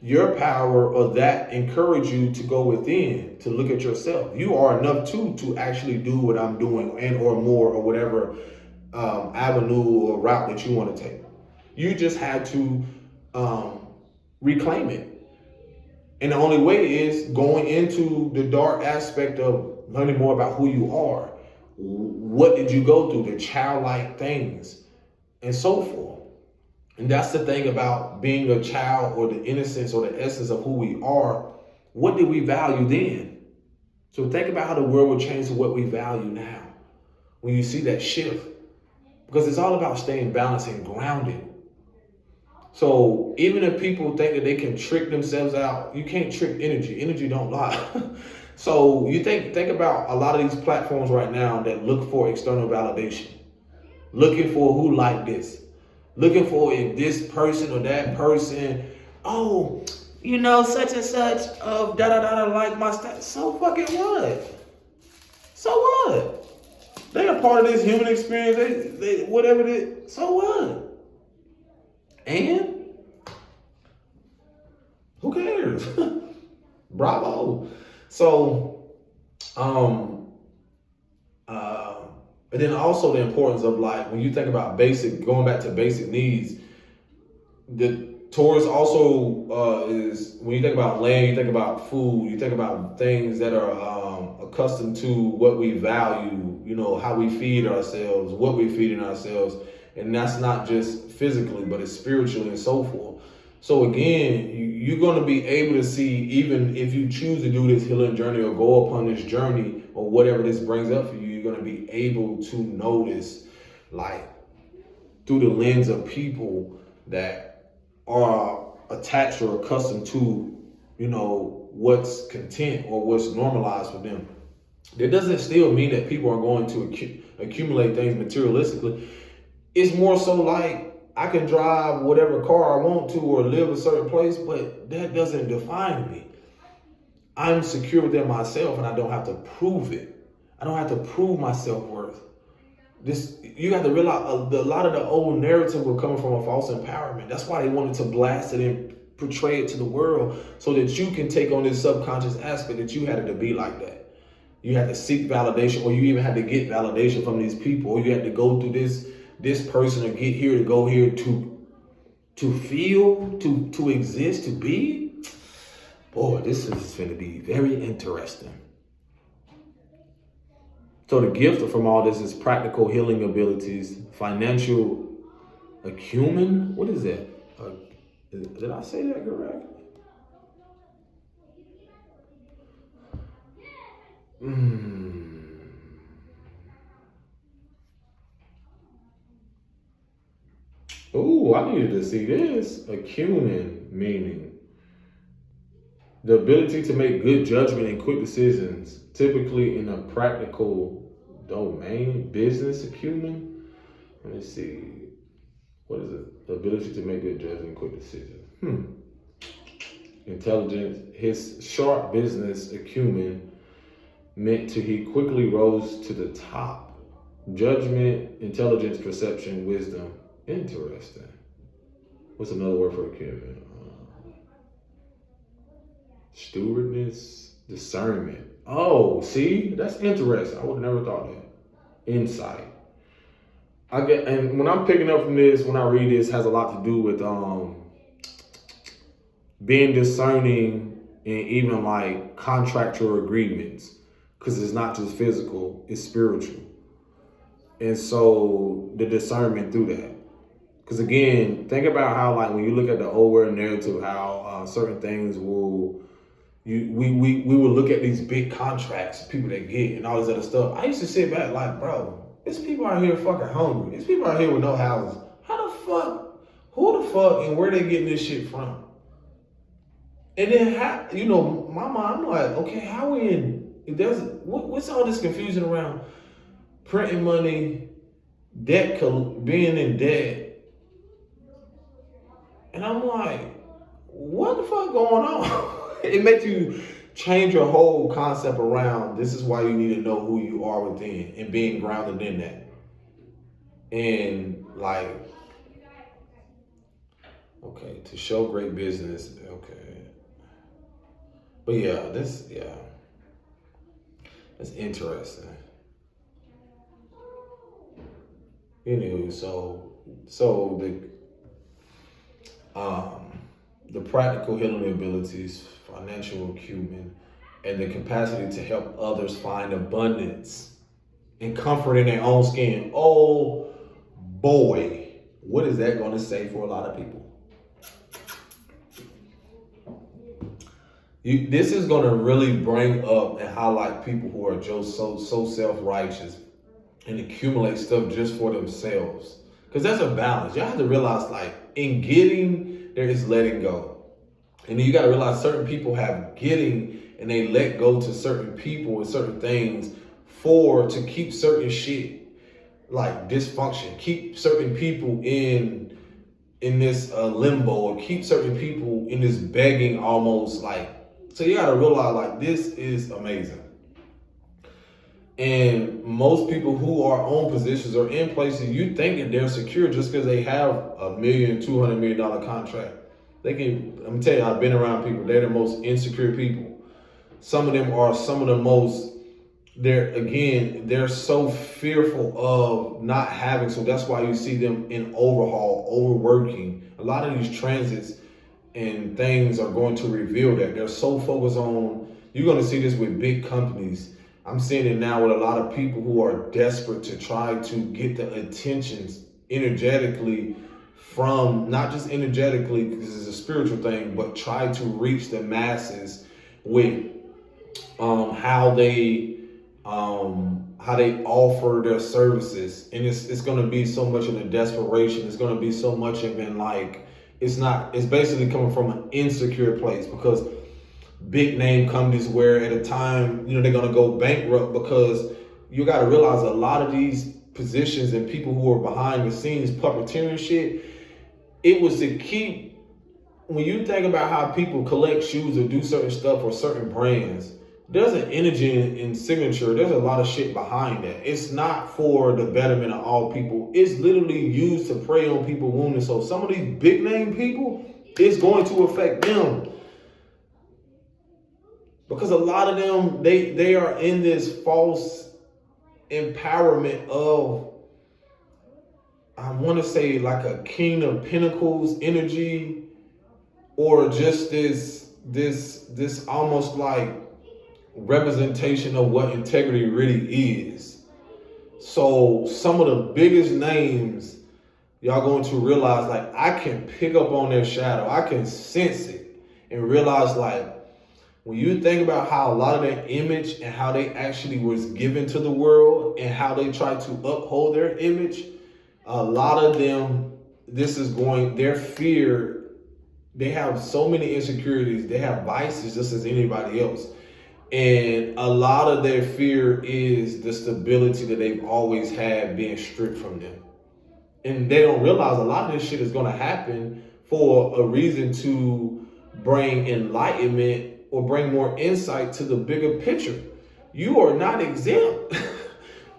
your power or that encourage you to go within, to look at yourself. You are enough to actually do what I'm doing and or more or whatever avenue or route that you want to take. You just had to reclaim it. And the only way is going into the dark aspect of learning more about who you are. What did you go through? The childlike things and so forth. And that's the thing about being a child, or the innocence or the essence of who we are. What did we value then? So think about how the world will change to what we value now when you see that shift. Because it's all about staying balanced and grounded. So even if people think that they can trick themselves out, you can't trick energy. Energy don't lie. So you think about a lot of these platforms right now that look for external validation. Looking for who like this. Looking for if this person or that person, oh, you know, such and such of like my status. So fucking what? So what? They are part of this human experience. They whatever it is. So what? And who cares? Bravo. So, and then also the importance of, like, when you think about going back to basic needs, the Taurus also is, when you think about land, you think about food, you think about things that are accustomed to what we value, you know, how we feed ourselves, what we're feeding ourselves. And that's not just physically, but it's spiritually and so forth. So again, you're going to be able to see, even if you choose to do this healing journey or go upon this journey or whatever this brings up for you, you're going to be able to notice, like, through the lens of people that are attached or accustomed to, you know, what's content or what's normalized for them. That doesn't still mean that people are going to accumulate things materialistically. It's more so like, I can drive whatever car I want to or live a certain place, but that doesn't define me. I'm secure within myself and I don't have to prove it. I don't have to prove my self-worth. You have to realize a lot of the old narrative were coming from a false empowerment. That's why they wanted to blast it and portray it to the world, so that you can take on this subconscious aspect that you had to be like that. You had to seek validation, or you even had to get validation from these people, or you had to go through this person or get here to go here to feel, to exist, to be. Boy, this is going to be very interesting. So the gift from all this is practical healing abilities, financial acumen. What is that? Did I say that correct? Oh, I needed to see this. Acumen meaning the ability to make good judgment and quick decisions, typically in a practical domain. Business acumen. Let me see. What is it? The ability to make good judgment and quick decisions. Intelligence. His sharp business acumen meant to he quickly rose to the top. Judgment, intelligence, perception, wisdom. Interesting. What's another word for acumen? Stewardness, discernment. Oh, see, that's interesting. I would have never thought that. Insight. And when I'm picking up from this, when I read this, has a lot to do with being discerning and even like contractual agreements, because it's not just physical, it's spiritual. And so the discernment through that. Because again, think about how like when you look at the old world narrative, how certain things will, we will look at these big contracts, people that get and all this other stuff. I used to sit back like, bro, there's people out here fucking hungry. There's people out here with no houses. How the fuck, who the fuck and where they getting this shit from? And then, how, my mind, I'm like, okay, how we in, what's all this confusion around printing money, debt, being in debt? And I'm like, what the fuck going on? It makes you change your whole concept around, this is why you need to know who you are within and being grounded in that. And like, okay, to show great business, okay. But that's interesting. Anywho, so the practical healing abilities, financial acumen, and the capacity to help others find abundance and comfort in their own skin. Oh boy, what is that going to say for a lot of people? This is going to really bring up and highlight people who are just so self-righteous and accumulate stuff just for themselves. Because there's a balance. You have to realize, like, in getting, there is letting go. And then you got to realize certain people have getting and they let go to certain people and certain things to keep certain shit, like dysfunction, keep certain people in this limbo, or keep certain people in this begging almost, like. So you got to realize, like, this is amazing. And most people who are on positions or in places, you think that they're secure just because they have $1 million, $200 million contract. I'm gonna tell you, I've been around people, they're the most insecure people. Some of them are some of the most, they're so fearful of not having, so that's why you see them in overhaul, overworking. A lot of these transits and things are going to reveal that. They're so focused on, you're going to see this with big companies. I'm seeing it now with a lot of people who are desperate to try to get the attentions energetically from, not just energetically because it's a spiritual thing, but try to reach the masses with how they offer their services. And it's going to be so much in a desperation. It's going to be so much of in like, it's basically coming from an insecure place, because big name companies where at a time, they're going to go bankrupt, because you got to realize a lot of these positions and people who are behind the scenes puppeteering shit, it was to keep, when you think about how people collect shoes or do certain stuff for certain brands, there's an energy in signature. There's a lot of shit behind that. It's not for the betterment of all people. It's literally used to prey on people's wounds. So some of these big name people, it's going to affect them. Because a lot of them, they are in this false empowerment of, I want to say like a King of Pentacles energy, or just this almost like representation of what integrity really is. So some of the biggest names, y'all going to realize, like, I can pick up on their shadow. I can sense it and realize, like, when you think about how a lot of their image and how they actually was given to the world and how they try to uphold their image, a lot of them, their fear, they have so many insecurities. They have vices just as anybody else. And a lot of their fear is the stability that they've always had being stripped from them. And they don't realize a lot of this shit is going to happen for a reason to bring enlightenment or bring more insight to the bigger picture. You are not exempt.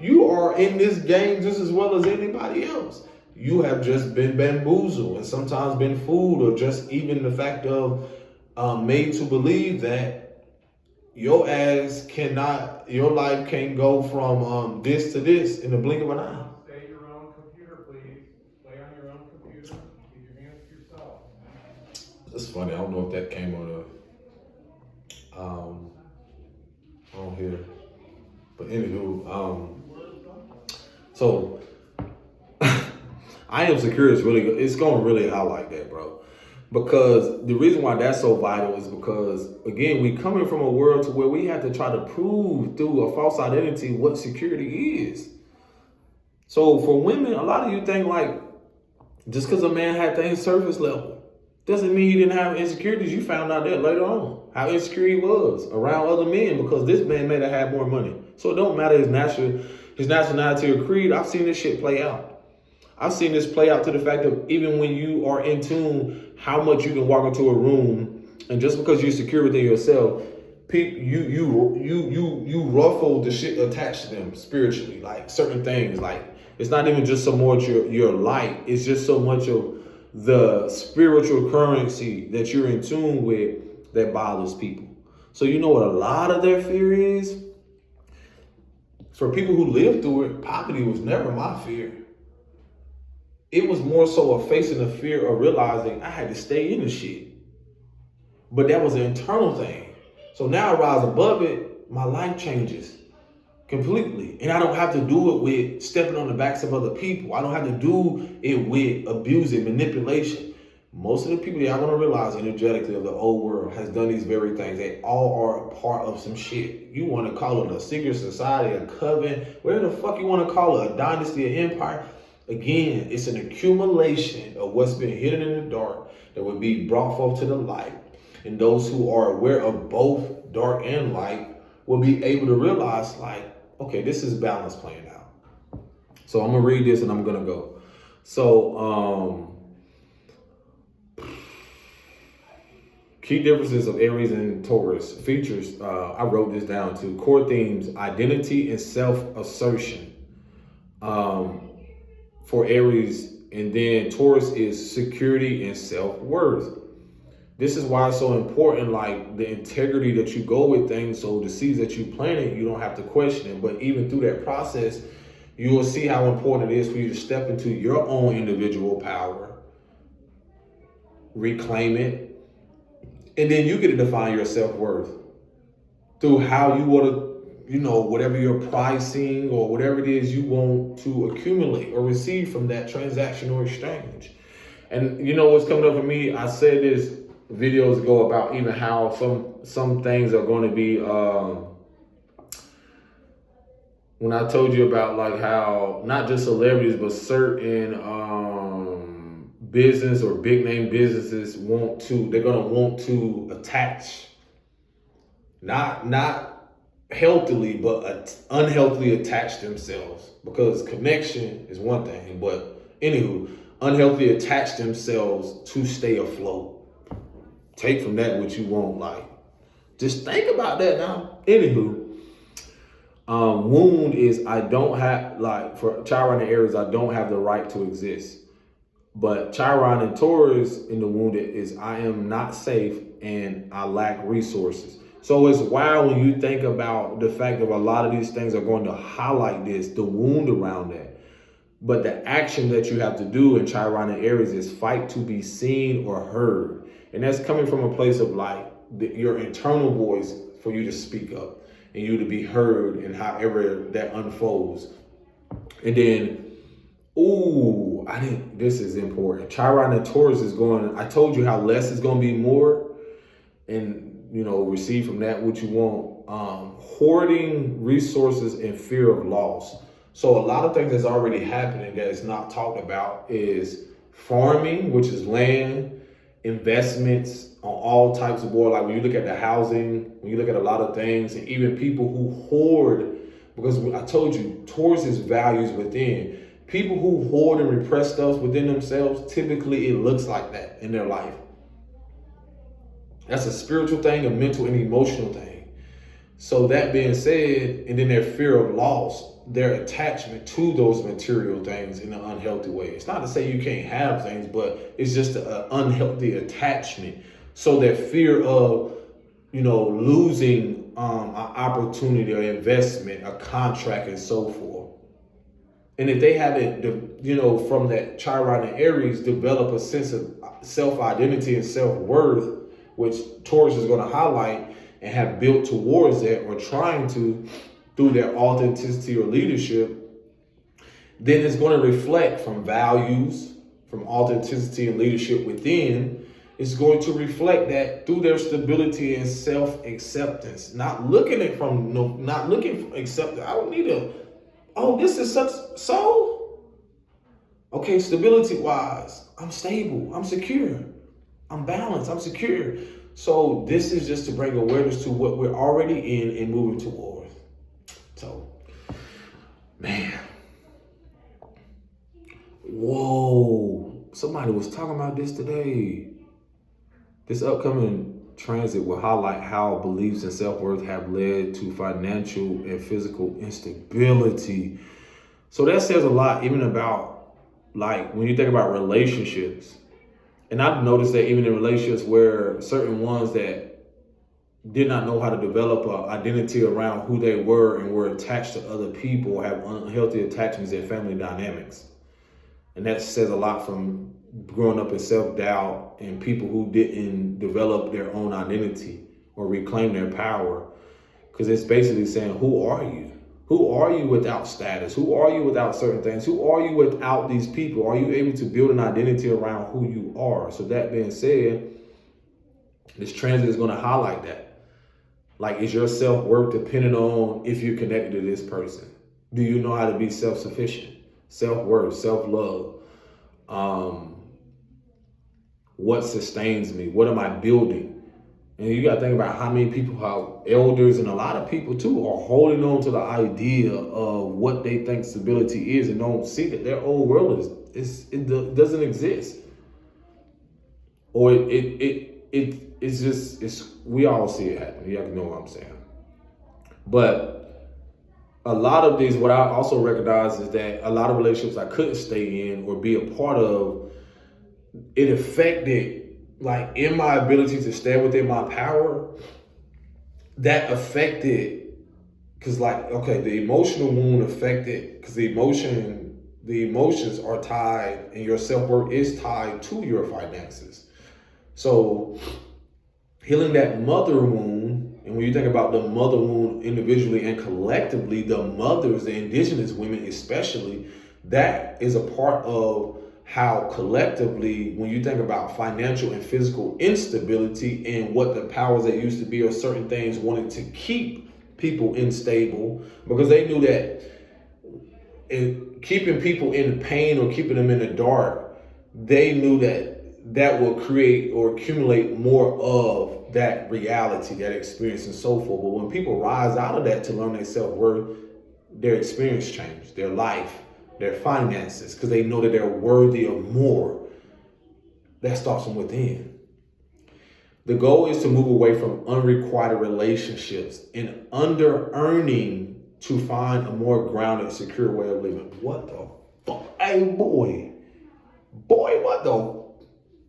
You are in this game just as well as anybody else. You have just been bamboozled and sometimes been fooled, or just even the fact of made to believe that your life can't go from this to this in the blink of an eye. Stay your own computer, please. Play on your own computer. Keep your hands to yourself. That's funny. I don't know if that came on here, but anywho, so I Am Secure is really good. It's going to really highlight that, bro. Because the reason why that's so vital is because, again, we coming from a world to where we have to try to prove through a false identity what security is. So for women, a lot of you think like, just because a man had things surface level doesn't mean he didn't have insecurities. You found out that later on, how insecure he was around other men because this man may have had more money. So it don't matter his nationality or creed. I've seen this shit play out. I've seen this play out to the fact of even when you are in tune, how much you can walk into a room, and just because you're secure within yourself, you ruffle the shit attached to them spiritually, like certain things. Like it's not even just so much your light; it's just so much of the spiritual currency that you're in tune with that bothers people. So you know what a lot of their fear is? For people who lived through it, poverty was never my fear. It was more so of facing the fear of realizing I had to stay in the shit. But that was an internal thing. So now I rise above it, my life changes completely. And I don't have to do it with stepping on the backs of other people. I don't have to do it with abuse and manipulation. Most of the people y'all gonna realize energetically of the old world has done these very things. They all are a part of some shit. You wanna call it a secret society, a coven, whatever the fuck you wanna call it, a dynasty, an empire. Again, it's an accumulation of what's been hidden in the dark that will be brought forth to the light. And those who are aware of both dark and light will be able to realize, like, okay, this is balance playing out. So I'm gonna read this and I'm gonna go. So key differences of Aries and Taurus features. I wrote this down too. Core themes: identity and self-assertion. For Aries, and then Taurus is security and self-worth. This is why it's so important, like the integrity that you go with things. So the seeds that you planted, you don't have to question it. But even through that process, you will see how important it is for you to step into your own individual power, reclaim it, and then you get to define your self-worth through how you want to, whatever your pricing or whatever it is you want to accumulate or receive from that transaction or exchange. And you know what's coming up for me? I said this videos ago about even how some things are going to be, when I told you about like how not just celebrities, but certain business or big name businesses they're going to want to attach, not healthily, but unhealthily attach themselves, because connection is one thing, but anywho, unhealthy attach themselves to stay afloat. Take from that what you want, like, just think about that now. Anywho, wound is I don't have, like for Chiron and Aries, I don't have the right to exist. But Chiron and Taurus in the wound is I am not safe and I lack resources. So it's wild when you think about the fact that a lot of these things are going to highlight this, the wound around that. But the action that you have to do in Chiron and Aries is fight to be seen or heard. And that's coming from a place of like your internal voice for you to speak up and you to be heard, and however that unfolds. And then, this is important. Chiron and Taurus is going, I told you how less is going to be more, and, receive from that what you want. Hoarding resources and fear of loss. So a lot of things that's already happening that is not talked about is farming, which is land, investments on all types of board. Like when you look at the housing, when you look at a lot of things, and even people who hoard, because I told you, Taurus is values within. People who hoard and repress stuff within themselves, typically it looks like that in their life. That's a spiritual thing, a mental and emotional thing. So that being said, and then their fear of loss, their attachment to those material things in an unhealthy way. It's not to say you can't have things, but it's just an unhealthy attachment. So that fear of, losing an opportunity or investment, a contract, and so forth. And if they haven't, from that Chiron and Aries, develop a sense of self-identity and self-worth, which Taurus is going to highlight, and have built towards that or trying to through their authenticity or leadership, then it's going to reflect from values, from authenticity and leadership within. It's going to reflect that through their stability and self-acceptance. Not looking for acceptance. I don't need this is so. Okay, stability wise, I'm stable, I'm secure, I'm balanced, I'm secure. So this is just to bring awareness to what we're already in and moving towards. So, man. Whoa. Somebody was talking about this today. This upcoming transit will highlight how beliefs and self-worth have led to financial and physical instability. So that says a lot, even about, like, when you think about relationships. And I've noticed that even in relationships where certain ones that did not know how to develop an identity around who they were and were attached to other people have unhealthy attachments and family dynamics. And that says a lot from growing up in self-doubt and people who didn't develop their own identity or reclaim their power. Because it's basically saying, who are you? Who are you without status? Who are you without certain things? Who are you without these people? Are you able to build an identity around who you are? So that being said, this transit is going to highlight that. Like, is your self-worth dependent on if you're connected to this person? Do you know how to be self-sufficient? Self-worth, self-love. What sustains me? What am I building? And you got to think about how many people, how elders and a lot of people too are holding on to the idea of what they think stability is and don't see that their old world it doesn't exist. Or it's just, we all see it happen. You have to know what I'm saying. But a lot of these, what I also recognize is that a lot of relationships I couldn't stay in or be a part of, it affected, like, in my ability to stand within my power, that affected, because, like, okay, the emotional wound affected, because the emotions are tied and your self-worth is tied to your finances. So healing that mother wound, and when you think about the mother wound individually and collectively, the mothers, the indigenous women especially, that is a part of how collectively, when you think about financial and physical instability and what the powers that used to be or certain things wanted to keep people unstable, because they knew that keeping people in pain or keeping them in the dark, they knew that will create or accumulate more of that reality, that experience and so forth. But when people rise out of that to learn their self-worth, their experience changed, their life, their finances, because they know that they're worthy of more. That starts from within. The goal is to move away from unrequited relationships and under-earning to find a more grounded, secure way of living. What the fuck? Hey, boy, what the?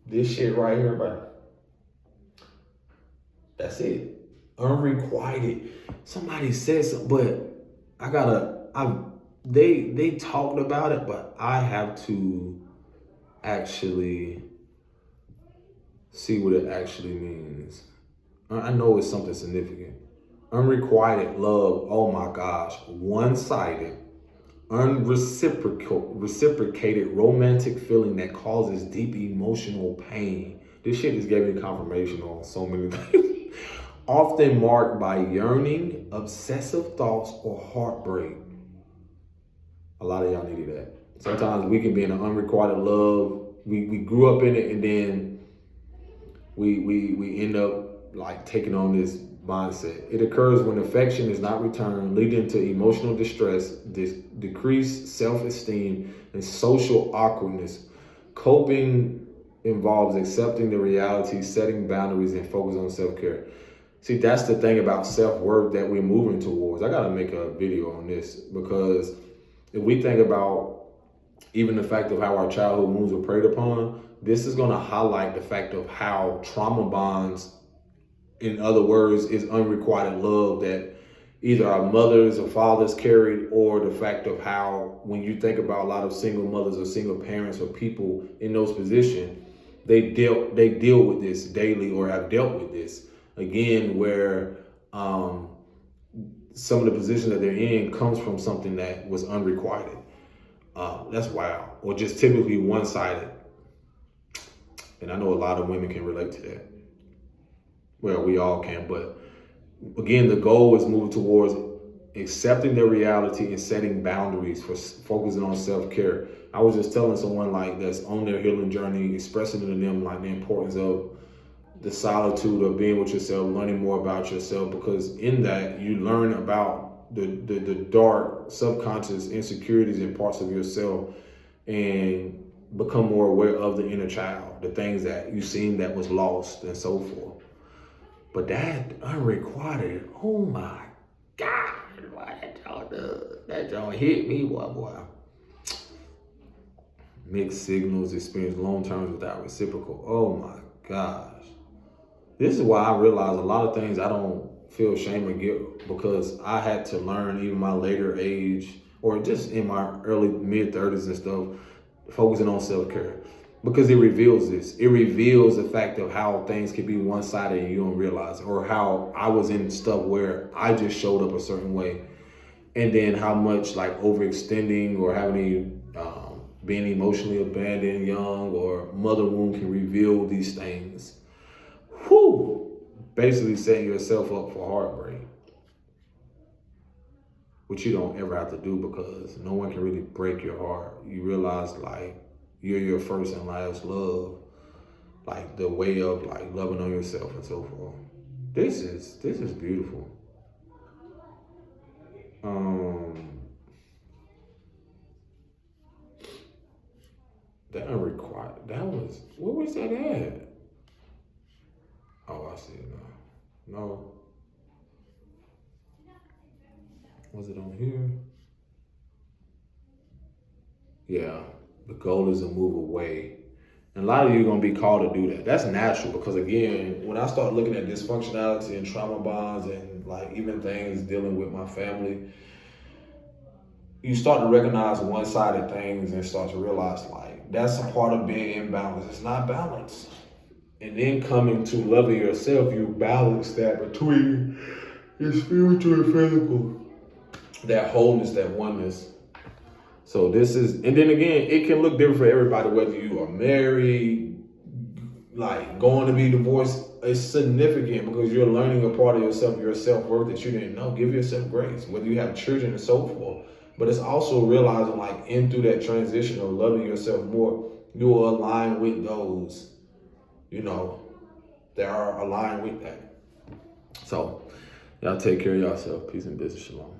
This shit right here, bro. That's it. Unrequited. Somebody said something, but they talked about it, but I have to actually see what it actually means. I know it's something significant. Unrequited love, oh my gosh, one-sided, reciprocated romantic feeling that causes deep emotional pain. This shit just gave me confirmation on so many things. Often marked by yearning, obsessive thoughts, or heartbreak. A lot of y'all needed that. Sometimes we can be in an unrequited love. We grew up in it, and then we end up like taking on this mindset. It occurs when affection is not returned, leading to emotional distress, decreased self-esteem, and social awkwardness. Coping involves accepting the reality, setting boundaries, and focus on self-care. See, that's the thing about self-worth that we're moving towards. I gotta make a video on this, because if we think about even the fact of how our childhood wounds were preyed upon, this is gonna highlight the fact of how trauma bonds, in other words, is unrequited love that either our mothers or fathers carried, or the fact of how, when you think about a lot of single mothers or single parents or people in those positions, they deal with this daily or have dealt with this. Again, where some of the positions that they're in comes from something that was unrequited. That's wild. Or just typically one-sided. And I know a lot of women can relate to that. Well, we all can, but again, the goal is moving towards accepting their reality and setting boundaries for focusing on self-care. I was just telling someone like that's on their healing journey, expressing to them like the importance of the solitude of being with yourself, learning more about yourself, because in that you learn about the dark subconscious insecurities and parts of yourself, and become more aware of the inner child, the things that you seen that was lost and so forth. But that unrequited, oh my God, that don't hit me, boy. Mixed signals, experience long terms without reciprocal. Oh my gosh. This is why I realize a lot of things I don't feel shame or guilt, because I had to learn even my later age, or just in my early mid-30s and stuff, focusing on self-care. Because it reveals this. It reveals the fact of how things can be one-sided and you don't realize, or how I was in stuff where I just showed up a certain way. And then how much like overextending or having being emotionally abandoned young or mother wound can reveal these things. Whew! Basically setting yourself up for heartbreak, which you don't ever have to do, because no one can really break your heart. You realize like you're your first and last love, like the way of like loving on yourself and so forth. This is beautiful. That unrequited. That was, where was that at? Oh, I see it now. No. Was it on here? Yeah. The goal is to move away. And a lot of you are going to be called to do that. That's natural, because again, when I start looking at dysfunctionality and trauma bonds and like even things dealing with my family, you start to recognize one-sided things and start to realize like that's a part of being imbalanced. It's not balanced. And then coming to loving yourself, you balance that between your spiritual and physical. That wholeness, that oneness. So this is, and then again, it can look different for everybody, whether you are married, like going to be divorced. It's significant because you're learning a part of yourself, your self-worth that you didn't know. Give yourself grace, whether you have children and so forth. But it's also realizing like in through that transition of loving yourself more, you will align with those, that are aligned with that. So y'all take care of yourself. Peace and business. Shalom.